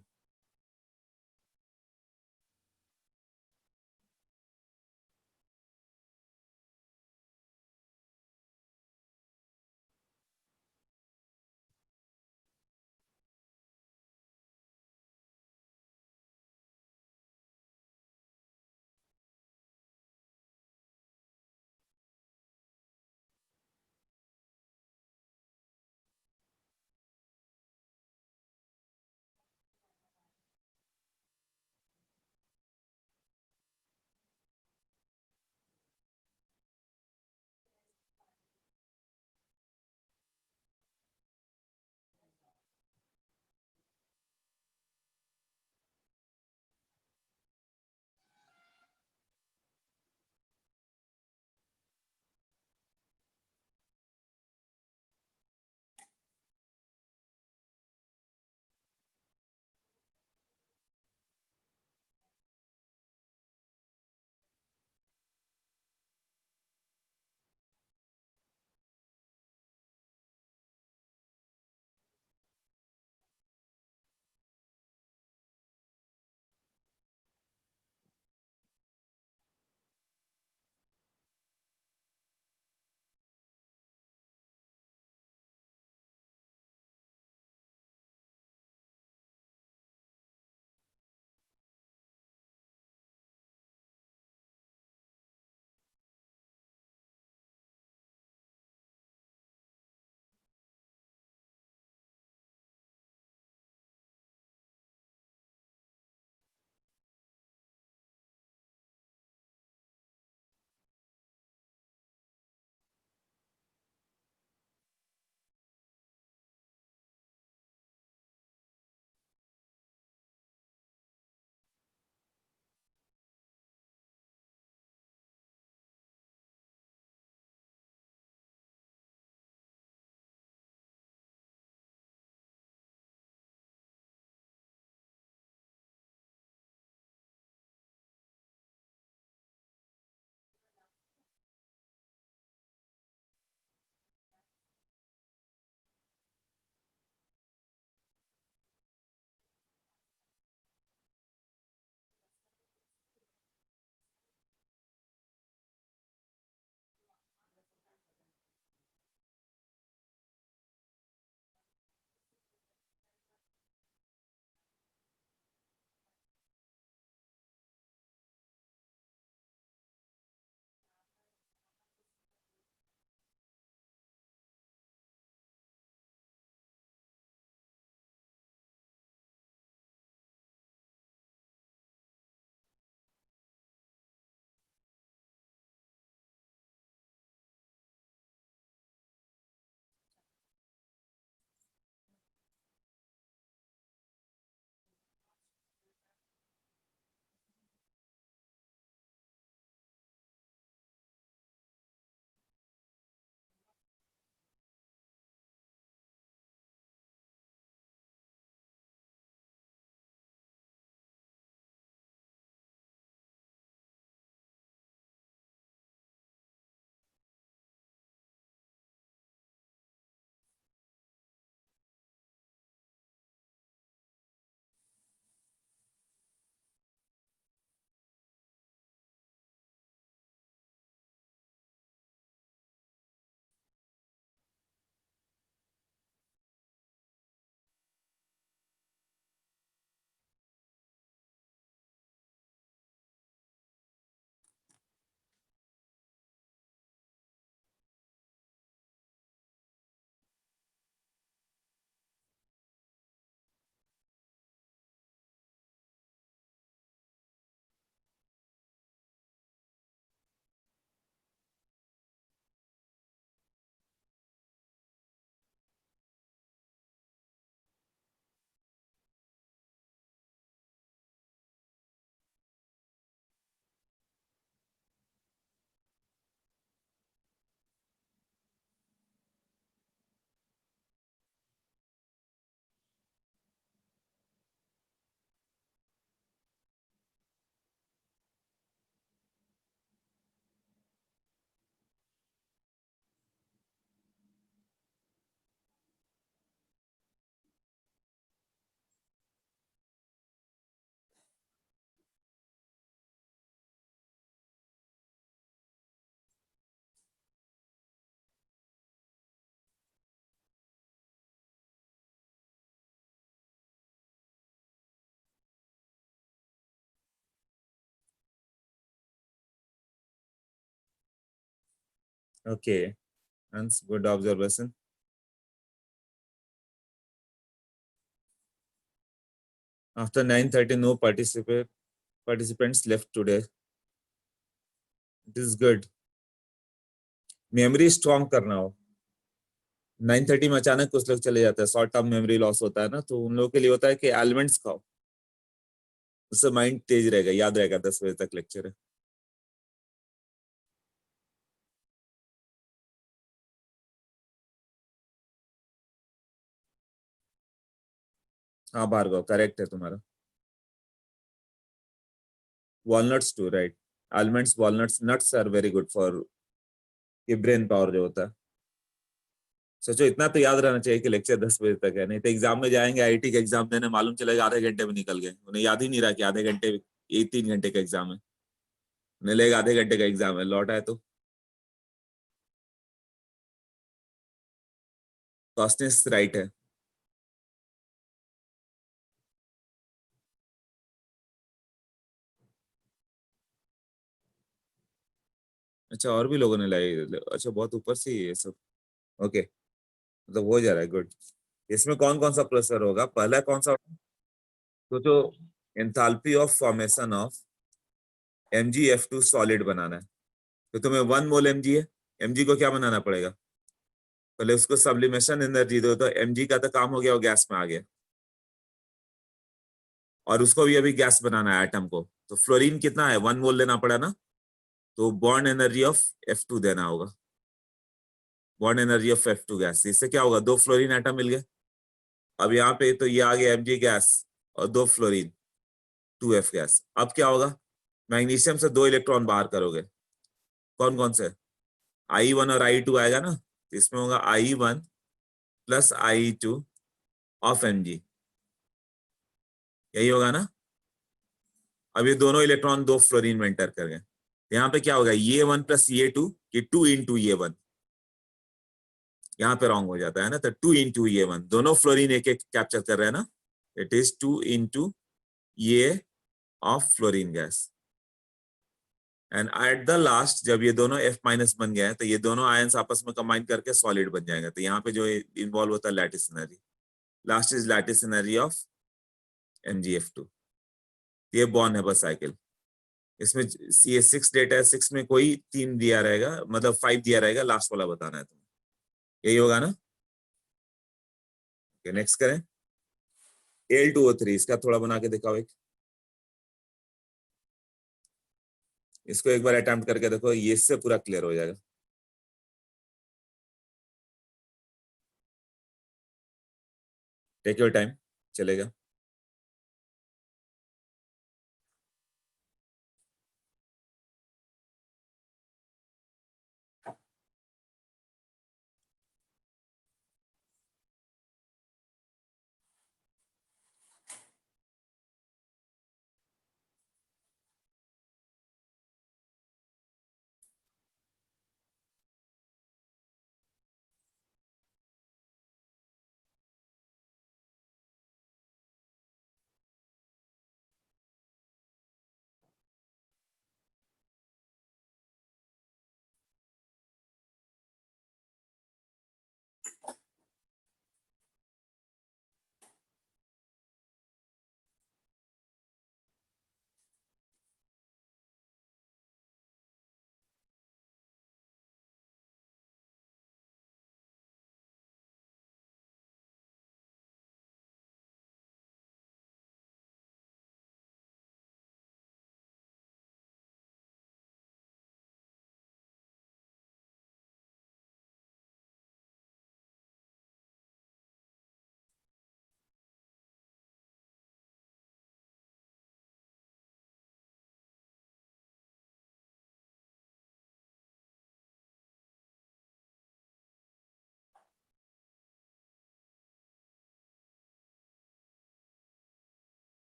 Okay, that's good observation. After 9:30, no participants left today. It is good. Memory strong करना हो, 9:30 में अचानक कुछ लोग चले जाते हैं, शॉर्ट टर्म मेमोरी लॉस होता है ना, तो उन लोगों के लिए होता है कि एलिमेंट्स खाओ, उससे माइंड तेज रहेगा, याद रहेगा 10 बजे तक लेक्चर है। हाँ भार्गव, करेक्ट है तुम्हारा। Walnuts too, right. Almonds, walnuts, nuts are very good for ये ब्रेन पावर जो होता है। सोचो इतना तो याद रहना चाहिए कि लेक्चर 10 बजे तक है, नहीं तो एग्जाम में जाएंगे, आईआईटी का एग्जाम देने, मालूम चलेगा आधे घंटे में निकल गए, उन्हें याद ही नहीं रहा कि आधे घंटे, ये 3 घंटे का एग्जाम है, उन्हें लगेगा आधे घंटे का एग्जाम है, लौट आए तो। कॉस्टिस राइट है। अच्छा, और भी लोगों ने लाई, अच्छा बहुत ऊपर से ही ये सब। ओके, मतलब हो जा रहा है, गुड। इसमें कौन कौन सा प्रोसेसर होगा, पहला कौन सा होगा? तो जो enthalpy of formation of MgF2 solid बनाना है, तो तुम्हें 1 मोल Mg है, Mg को क्या बनाना पड़ेगा, पहले उसको सब्लिमेशन एनर्जी दो, तो Mg का तो काम हो गया, वो गैस में आ गया, और उसको भी अभी गैस बनाना है एटम को, तो फ्लोरीन कितना है, 1 मोल लेना पड़ा ना, तो बॉन्ड एनर्जी ऑफ F2 देना होगा, bond energy of F2 gas, इससे क्या होगा, 2 फ्लोरीन एटम मिल गए। अब यहाँ पे तो ये आ गया Mg गैस और 2 फ्लोरीन, 2F गैस। अब क्या होगा, मैग्नीशियम से 2 इलेक्ट्रॉन बाहर करोगे, कौन कौन से, I1 और I2 आएगा ना, तो इसमें होगा I1 plus I2 of Mg, यही होगा ना। अब ये दोनों इलेक्ट्रॉन 2 फ्लोरीन में एंटर कर गए, यहाँ पे क्या होगा, ये 1 प्लस ये 2, ये 2 इंटू ये 1, यहाँ पे रॉन्ग हो जाता है ना, तो 2 इंटू ये 1, दोनों फ्लोरीन एक एक कैप्चर कर रहे हैं ना, इट इज 2 इंटू ये of fluorine gas. And at the last जब ये दोनों F माइनस बन गए हैं, तो ये दोनों आयंस आपस में कंबाइन करके सॉलिड बन जाएंगे, तो यहाँ पे जो इन्वॉल्व होता है lattice energy, last is lattice energy of MgF2। ये बॉन्ड है बस साइकिल, इसमें ये 6 डेटा है, 6 में कोई 3 दिया रहेगा, मतलब 5 दिया रहेगा, लास्ट वाला बताना है तुम्हें, यही होगा ना। नेक्स्ट करें, Al2O3, इसका थोड़ा बना के दिखाओ एक, इसको एक बार अटेम्प्ट करके देखो, ये इससे पूरा क्लियर हो जाएगा। टेक योर टाइम, चलेगा।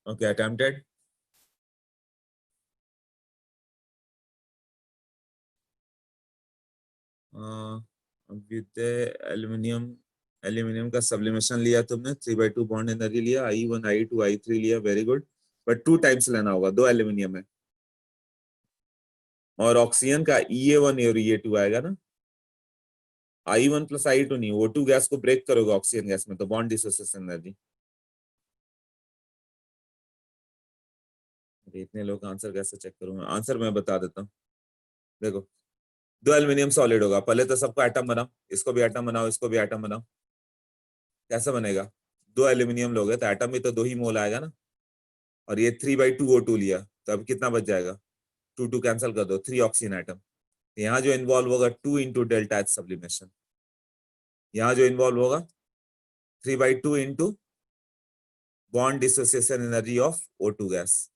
Okay, attempted. With the aluminium का सब्लिमेशन लिया तुमने, 3/2 बॉन्ड एनर्जी लिया, I1 I2 I3 लिया, वेरी गुड, बट 2 टाइम्स लेना होगा, 2 एल्यूमिनियम है, और ऑक्सीजन का EA1 और EA2 आएगा ना, I1 प्लस I2 नहीं, O2 गैस को ब्रेक करोगे ऑक्सीजन गैस में तो बॉन्ड डिसोसिएशन एनर्जी। इतने लोग आंसर कैसे चेक करूंगा, आंसर मैं बता देता हूँ। देखो 2 एल्यूमिनियम सॉलिड होगा, पहले तो सबको एटम बनाओ, इसको भी एटम बनाओ, इसको भी एटम बनाओ, कैसा बनेगा, 2 एल्यूमिनियम लोगे तो एटम भी तो 2 ही मोल आएगा ना, और ये 3/2 O2 लिया तो अब कितना बच जाएगा, 2 कैंसिल कर दो, 3 ऑक्सीजन एटम। यहाँ जो इन्वॉल्व होगा 2 इंटू डेल्टा एच सब्लिमेशन, यहाँ जो इन्वॉल्व होगा 3/2 into bond dissociation energy of O2 gas.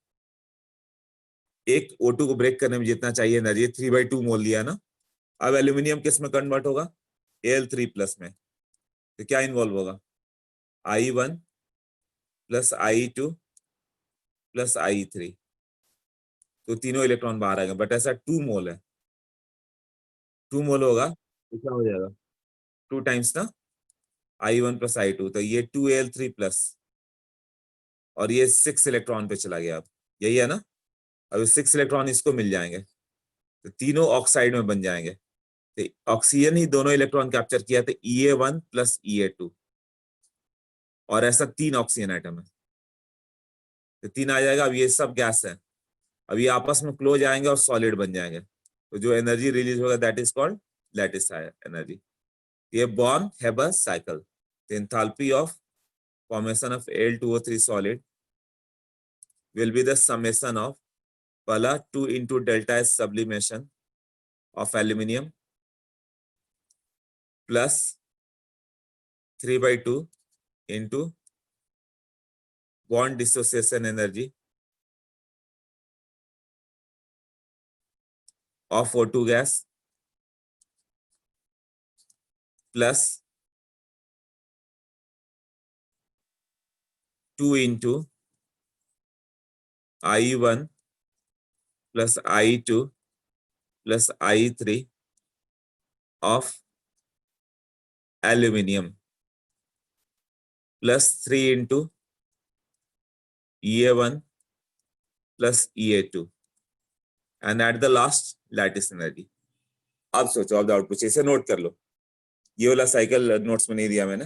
एक O2 को ब्रेक करने में जितना चाहिए एनर्जी 3/2 मोल लिया ना, अब एल्यूमिनियम किस में कन्वर्ट होगा, Al3+ में, तो क्या इन्वॉल्व होगा, I1 plus I2 plus I3, तो तीनों इलेक्ट्रॉन बाहर आएंगे, बट ऐसा 2 मोल है, 2 मोल होगा तो क्या हो जाएगा, 2 टाइम्स ना I1 प्लस I2, तो ये 2Al3+, और ये 6 इलेक्ट्रॉन पे चला गया, अब यही है ना, अब 6 इलेक्ट्रॉन इसको मिल जाएंगे तो तीनों ऑक्साइड में बन जाएंगे, तो ऑक्सीजन ही दोनों इलेक्ट्रॉन कैप्चर किया तो EA1 प्लस EA2, और ऐसा 3 ऑक्सीजन आइटम है तो 3 आ जाएगा। अब ये सब गैस है, अब ये आपस में क्लोज आएंगे और सॉलिड बन जाएंगे, तो जो एनर्जी रिलीज होगा that is called lattice energy. ये Born Haber cycle, the enthalpy of formation of Al2O3 solid will be the summation of पहला 2 into delta S sublimation of aluminium plus 3/2 into bond dissociation energy of O2 gas plus 2 into I1 plus I2 plus I3 of aluminium plus 3 into EA1 plus EA2 and at the last lattice energy। अब सोचो, अब output इसे note कर लो, ये वाला cycle notes में नहीं दिया मैंने,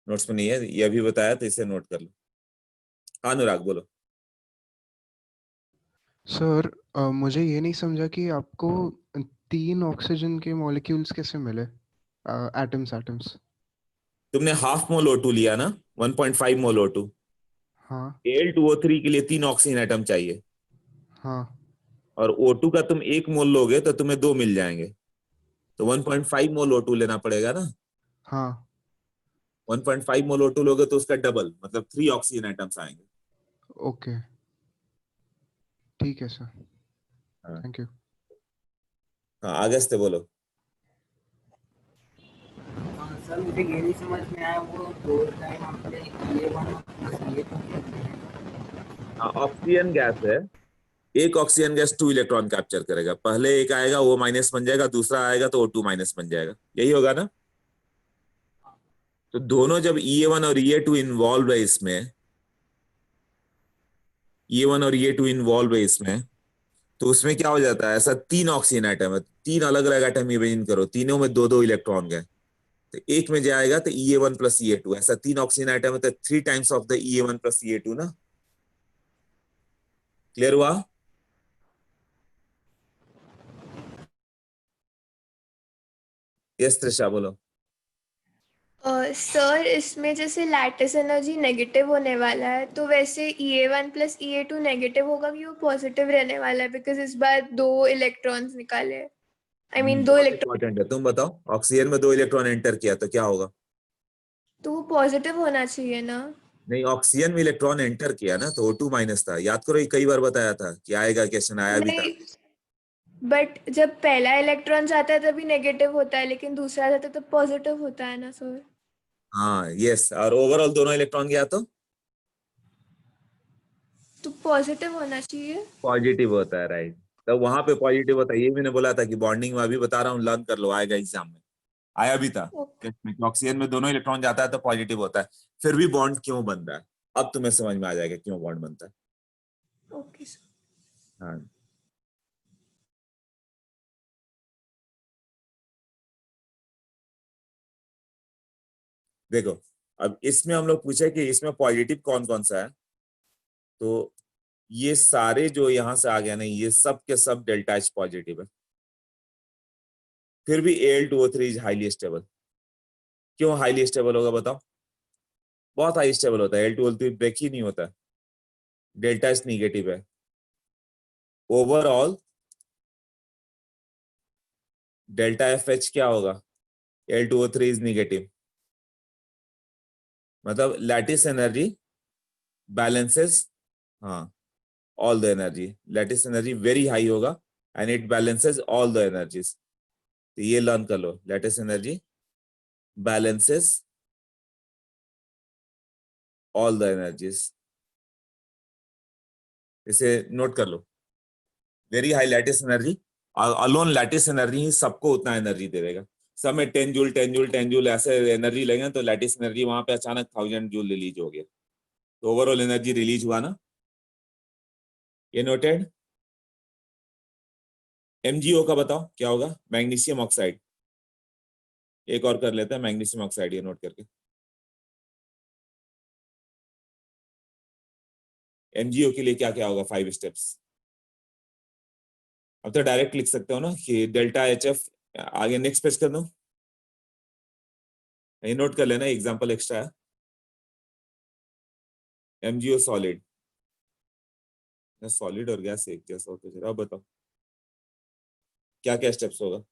नोट्स में नहीं है, ये अभी बताया तो इसे नोट कर लो। अनुराग बोलो। सर मुझे ये नहीं समझा कि आपको 3 ऑक्सीजन के मॉलिक्यूल्स कैसे मिले, एटम्स। तुमने हाफ मोल O2 लिया ना, 1.5 मोल O2, हाँ Al2O3 के लिए 3 ऑक्सीजन एटम चाहिए, हाँ और O2 का तुम 1 मोल लोगे तो तुम्हें 2 मिल जाएंगे, तो 1.5 मोल O2 लेना पड़ेगा ना। हाँ 1.5 मोल O2 लोगे तो उसका डबल, मतलब 3 ऑक्सीजन एटम्स आएंगे। ओके ठीक है सर, हाँ। Thank you. हाँ आगे से बोलो। सर मुझे ये नहीं समझ में आया, वो 2 टाइम आपने EA1 प्लस EA2 हाँ ऑक्सीजन गैस है, एक ऑक्सीजन गैस 2 इलेक्ट्रॉन कैप्चर करेगा, पहले एक आएगा वो माइनस बन जाएगा, दूसरा आएगा तो O2 माइनस बन जाएगा, यही होगा ना। तो दोनों जब EA1 और EA2 इन्वॉल्व है इसमें, EA1 और EA2 इन्वॉल्व है इसमें, तो उसमें क्या हो जाता है, ऐसा 3 ऑक्सीजन आइटम है, 3 अलग अलग आइटम इमेजिन करो, तीनों में 2-2 इलेक्ट्रॉन गए, तो एक में जाएगा तो EA1 प्लस EA2, ऐसा 3 ऑक्सीजन आइटम है तो 3 times of the EA1 plus EA2 ना। क्लियर हुआ? यस त्रिशा बोलो। सर इसमें जैसे लैटिस एनर्जी नेगेटिव होने वाला है, तो वैसे EA1 प्लस EA2 नेगेटिव होगा कि वो पॉजिटिव रहने वाला है, बिकॉज इस बार 2 इलेक्ट्रॉन्स निकाले, आई मीन 2 इलेक्ट्रॉन, इंपॉर्टेंट है, तुम बताओ ऑक्सीजन में 2 इलेक्ट्रॉन एंटर किया तो क्या होगा। तो वो पॉजिटिव होना चाहिए ना। नहीं, ऑक्सीजन में इलेक्ट्रॉन एंटर किया ना तो O2 माइनस था, याद करो, ये कई बार बताया था कि आएगा, क्वेश्चन आया भी था। नहीं, बट जब पहला इलेक्ट्रॉन जाता है तभी नेगेटिव होता है, लेकिन दूसरा जाता है तो पॉजिटिव होता है ना सर। हाँ यस, और ओवरऑल दोनों इलेक्ट्रॉन गया तो तो पॉजिटिव होना चाहिए। पॉजिटिव होता है, राइट। तो वहां पे पॉजिटिव होता है, ये मैंने बोला था कि बॉन्डिंग में अभी बता रहा हूँ, लर्न कर लो, आएगा एग्जाम में, आया भी था। ओके ऑक्सीजन में दोनों इलेक्ट्रॉन जाता है तो पॉजिटिव होता है, फिर भी बॉन्ड क्यों बन रहा है, अब तुम्हें समझ में आ जाएगा क्यों बॉन्ड बनता है। Okay sir. हाँ, देखो अब इसमें हम लोग पूछे कि इसमें पॉजिटिव कौन कौन सा है, तो ये सारे जो यहां से आ गया ना, ये सब के सब डेल्टा एच पॉजिटिव है। फिर भी Al2O3 इज हाईली स्टेबल। क्यों हाईली स्टेबल होगा बताओ? बहुत हाई स्टेबल होता है, Al2O3 ब्रेक ही नहीं होता, डेल्टा एच निगेटिव है। ओवरऑल डेल्टा एफ एच क्या होगा? Al2O3 इज निगेटिव, मतलब लैटिस एनर्जी बैलेंसेस, हाँ, all the energy, lattice energy very high होगा and it balances all the energies. तो ये लर्न कर लो, lattice energy balances all the energies, इसे नोट कर लो। Very high lattice energy, alone lattice energy ही सबको उतना एनर्जी दे देगा। सब में 10 जूल 10 जूल 10 जूल ऐसे एनर्जी लेंगे तो लैटिस एनर्जी वहां पे अचानक 1000 जूल रिलीज हो गया, तो ओवरऑल एनर्जी रिलीज हुआ ना, ये नोटेड। MgO का बताओ क्या होगा? Magnesium oxide. एक और कर लेते हैं, मैग्नीशियम ऑक्साइड, ये नोट करके। MgO के लिए क्या क्या होगा? 5 स्टेप्स। अब तो डायरेक्ट लिख सकते हो ना कि डेल्टा HF, आगे नेक्स्ट पेज कर दो, ये नोट कर लेना, एग्जांपल एक्स्ट्रा है। MgO सॉलिड, सॉलिड और गैस एक जैसा होता है, अब बताओ क्या क्या स्टेप्स होगा?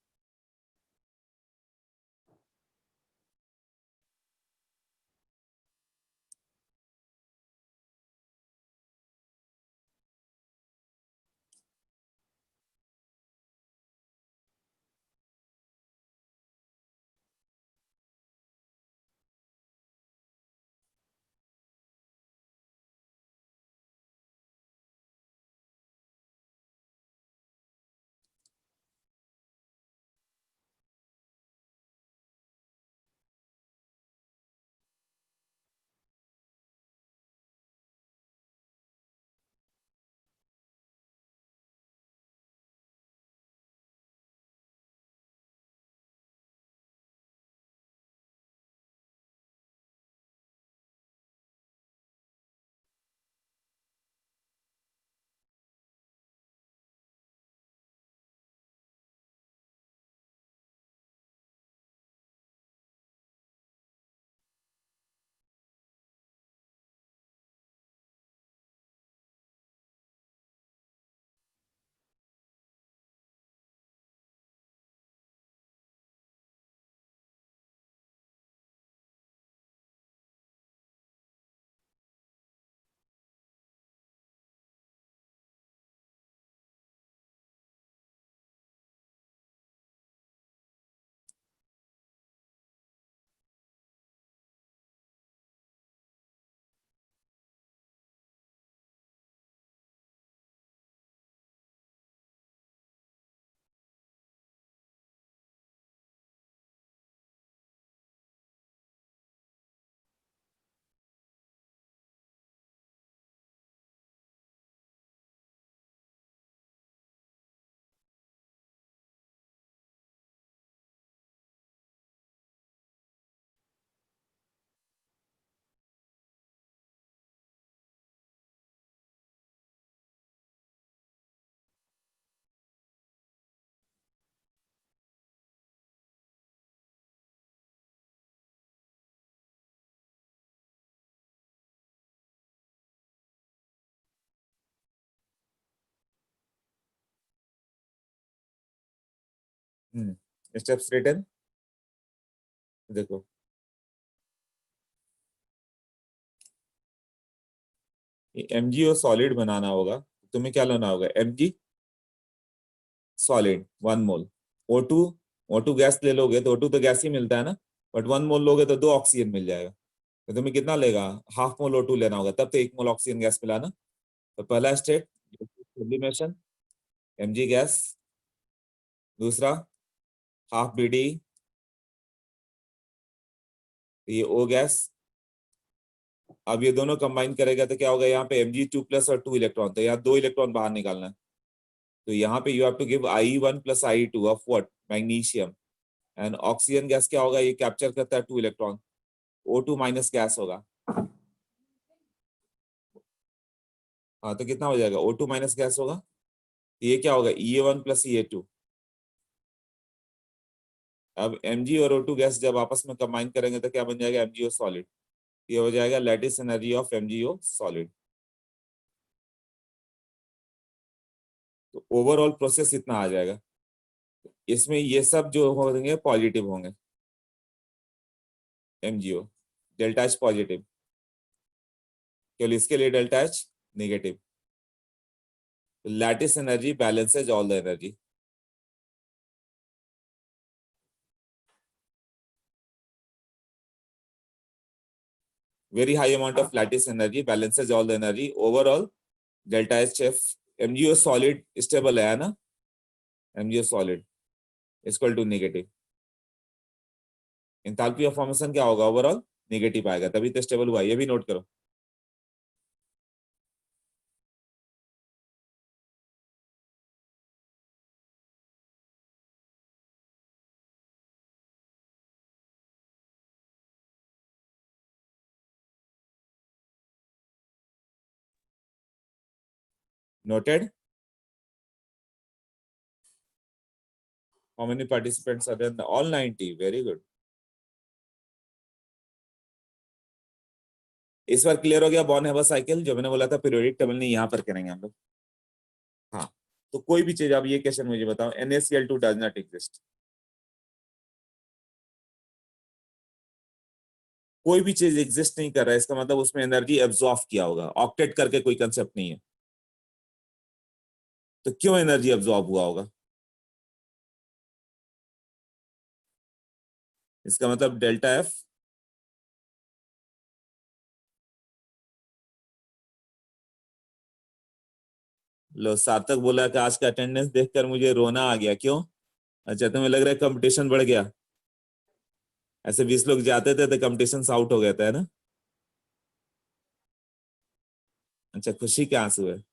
स्टेप्स रिटन देखो, MgO सॉलिड बनाना होगा, तुम्हें क्या लेना होगा? Mg सॉलिड 1 मोल, O2 गैस ले लोगे तो O2 तो गैस ही मिलता है ना, बट 1 मोल लोगे तो 2 ऑक्सीजन मिल जाएगा, तो तुम्हें कितना लेगा? ½ मोल O2 लेना होगा, तब तो 1 मोल ऑक्सीजन गैस मिला ना। तो पहला स्टेट सब्लिमेशन mg गैस, दूसरा हाफ bd ये O गैस। अब ये दोनों कंबाइन करेगा तो क्या होगा, यहाँ पे Mg2+ और 2 इलेक्ट्रॉन, तो यहाँ 2 इलेक्ट्रॉन बाहर निकालना है। तो यहाँ पे you have to give I1 + I2 of what, magnesium. And oxygen gas क्या होगा, ये कैप्चर करता है 2 इलेक्ट्रॉन, O2- गैस होगा। हाँ तो कितना हो जाएगा, O2- गैस होगा। ये क्या होगा, E1 + E2। अब Mg और O2 गैस जब आपस में कंबाइन करेंगे तो क्या बन जाएगा, MgO सॉलिड। ये हो जाएगा lattice energy of MgO solid. तो ओवरऑल प्रोसेस इतना आ जाएगा। इसमें ये सब जो होंगे पॉजिटिव होंगे, MgO डेल्टा H पॉजिटिव, केवल इसके लिए delta H negative. Lattice energy balances all the energy. Very high amount of lattice energy balances all the energy. Overall delta HF MgO solid stable है ना, MgO solid equal to negative। Enthalpy of formation क्या होगा, overall negative आएगा, तभी तो stable हुआ। ये भी नोट करो। Noted? How many participants are there? All 90. Very good. इस बार क्लियर हो गया बॉर्न हैबर साइकिल, जो मैंने बोला था पीरियोडिक टेबल नहीं, यहाँ पर करेंगे हम लोग। हाँ तो कोई भी चीज, अब ये क्वेश्चन मुझे बताओ, NaCl2 डज नॉट एग्जिस्ट। कोई भी चीज एग्जिस्ट नहीं कर रहा है, इसका मतलब उसमें एनर्जी एब्जॉर्ब किया होगा। ऑक्टेट करके कोई कंसेप्ट नहीं है, तो क्यों एनर्जी एब्जॉर्ब हुआ होगा, इसका मतलब डेल्टा F लो। सार्थक बोला कि आज का अटेंडेंस देखकर मुझे रोना आ गया, क्यों? अच्छा तुम्हें लग रहा है कंपटीशन बढ़ गया? ऐसे 20 लोग जाते थे तो कंपटीशन आउट हो गया था, है ना? अच्छा खुशी के आंसू है।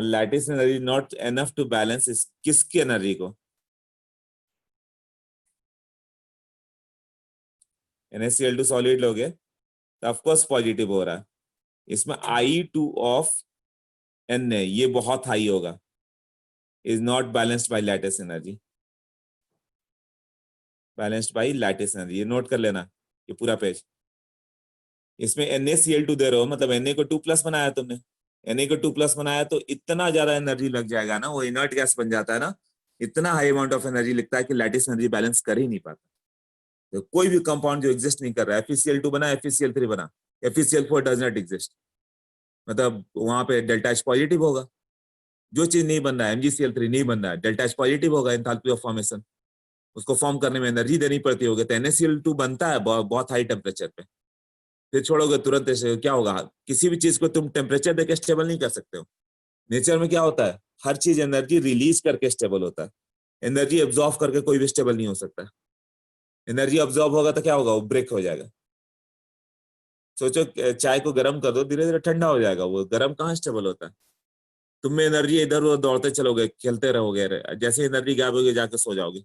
Lattice energy not enough to balance इस किसकी एनर्जी को, NaCl2 सॉलिड लोगे तो ऑफकोर्स पॉजिटिव हो रहा है। इसमें I2 ऑफ Na ये बहुत हाई होगा, is not balanced bye lattice energy. Balanced bye lattice energy, ये नोट कर लेना ये पूरा पेज। इसमें NaCl2 दे रहे हो, मतलब Na को 2+ बनाया तुमने, Na को 2+ बनाया तो इतना ज्यादा एनर्जी लग जाएगा ना, वो इनर्ट गैस बन जाता है ना, इतना हाई अमाउंट ऑफ एनर्जी लिखता है कि लैटिस एनर्जी बैलेंस कर ही नहीं पाता। तो कोई भी कंपाउंड जो एग्जिस्ट नहीं कर रहा है, FeCl2 बना, FeCl3 बना, FeCl4 डज नॉट एग्जिस्ट, मतलब वहां पे डेल्टा H पॉजिटिव होगा। जो चीज नहीं बन रहा है, MgCl3 नहीं बन रहा है, डेल्टा H पॉजिटिव होगा, एंथैल्पी ऑफ फॉर्मेशन। उसको फॉर्म करने में एनर्जी देनी पड़ती होगी, तो NaCl2 बनता है बहुत हाई टेम्परेचर पे, फिर छोड़ोगे तुरंत ऐसे क्या होगा, किसी भी चीज को तुम टेम्परेचर देकर स्टेबल नहीं कर सकते हो। नेचर में क्या होता है, हर चीज एनर्जी रिलीज करके स्टेबल होता है, एनर्जी एब्जॉर्ब करके कोई भी स्टेबल नहीं हो सकता। एनर्जी अब्जॉर्ब होगा तो क्या होगा, वो ब्रेक हो जाएगा। सोचो चाय को गर्म कर दो, धीरे धीरे ठंडा हो जाएगा, वो गर्म कहाँ स्टेबल होता है। तुम में एनर्जी इधर उधर दौड़ते चलोगे, खेलते रहोगे, जैसे एनर्जी गायब होगी जाके सो जाओगे।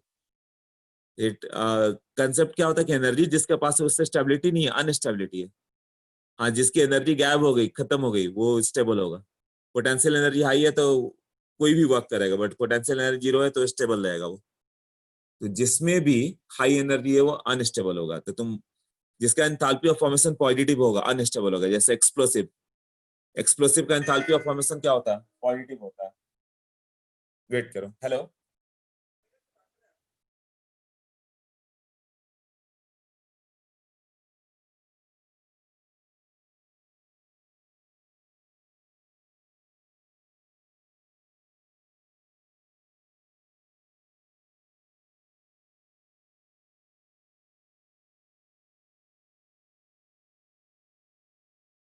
कंसेप्ट क्या होता है कि एनर्जी जिसके पास है उससे स्टेबिलिटी नहीं है, अनस्टेबिलिटी है। हाँ जिसकी एनर्जी गायब हो गई, खत्म हो गई, वो स्टेबल होगा। पोटेंशियल एनर्जी हाई है तो कोई भी वर्क करेगा, बट पोटेंशियल एनर्जी 0 है तो स्टेबल रहेगा वो। तो जिसमें भी हाई एनर्जी है वो अनस्टेबल होगा। तो तुम जिसका एंथैल्पी ऑफ फॉर्मेशन पॉजिटिव होगा अनस्टेबल होगा, जैसे एक्सप्लोसिव। एक्सप्लोसिव का एंथैल्पी ऑफ फॉर्मेशन क्या होता है, पॉजिटिव होता है। वेट करो, हेलो।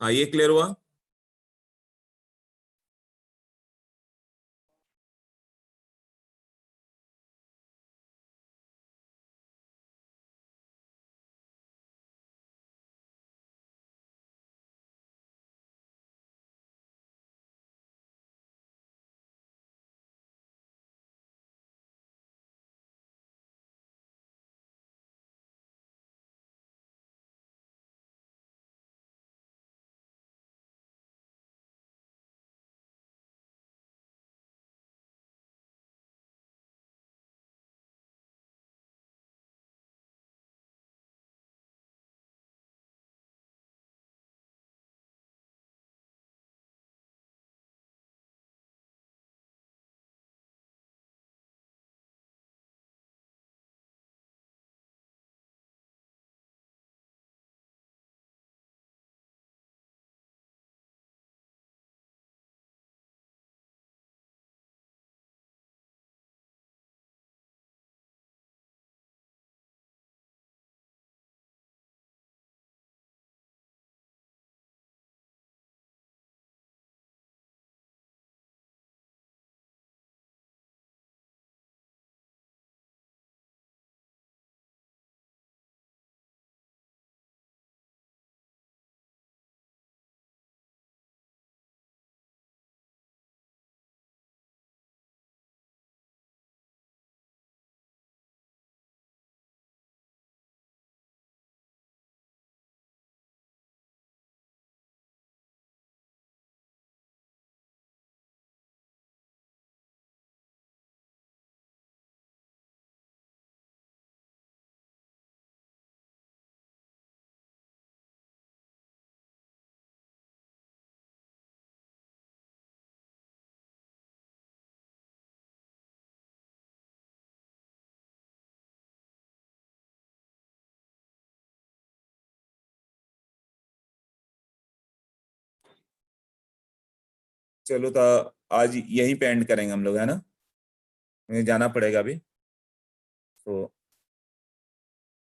हाँ ये क्लियर हुआ? चलो तो आज यहीं पे एंड करेंगे हम लोग, है ना? मुझे जाना पड़ेगा अभी, तो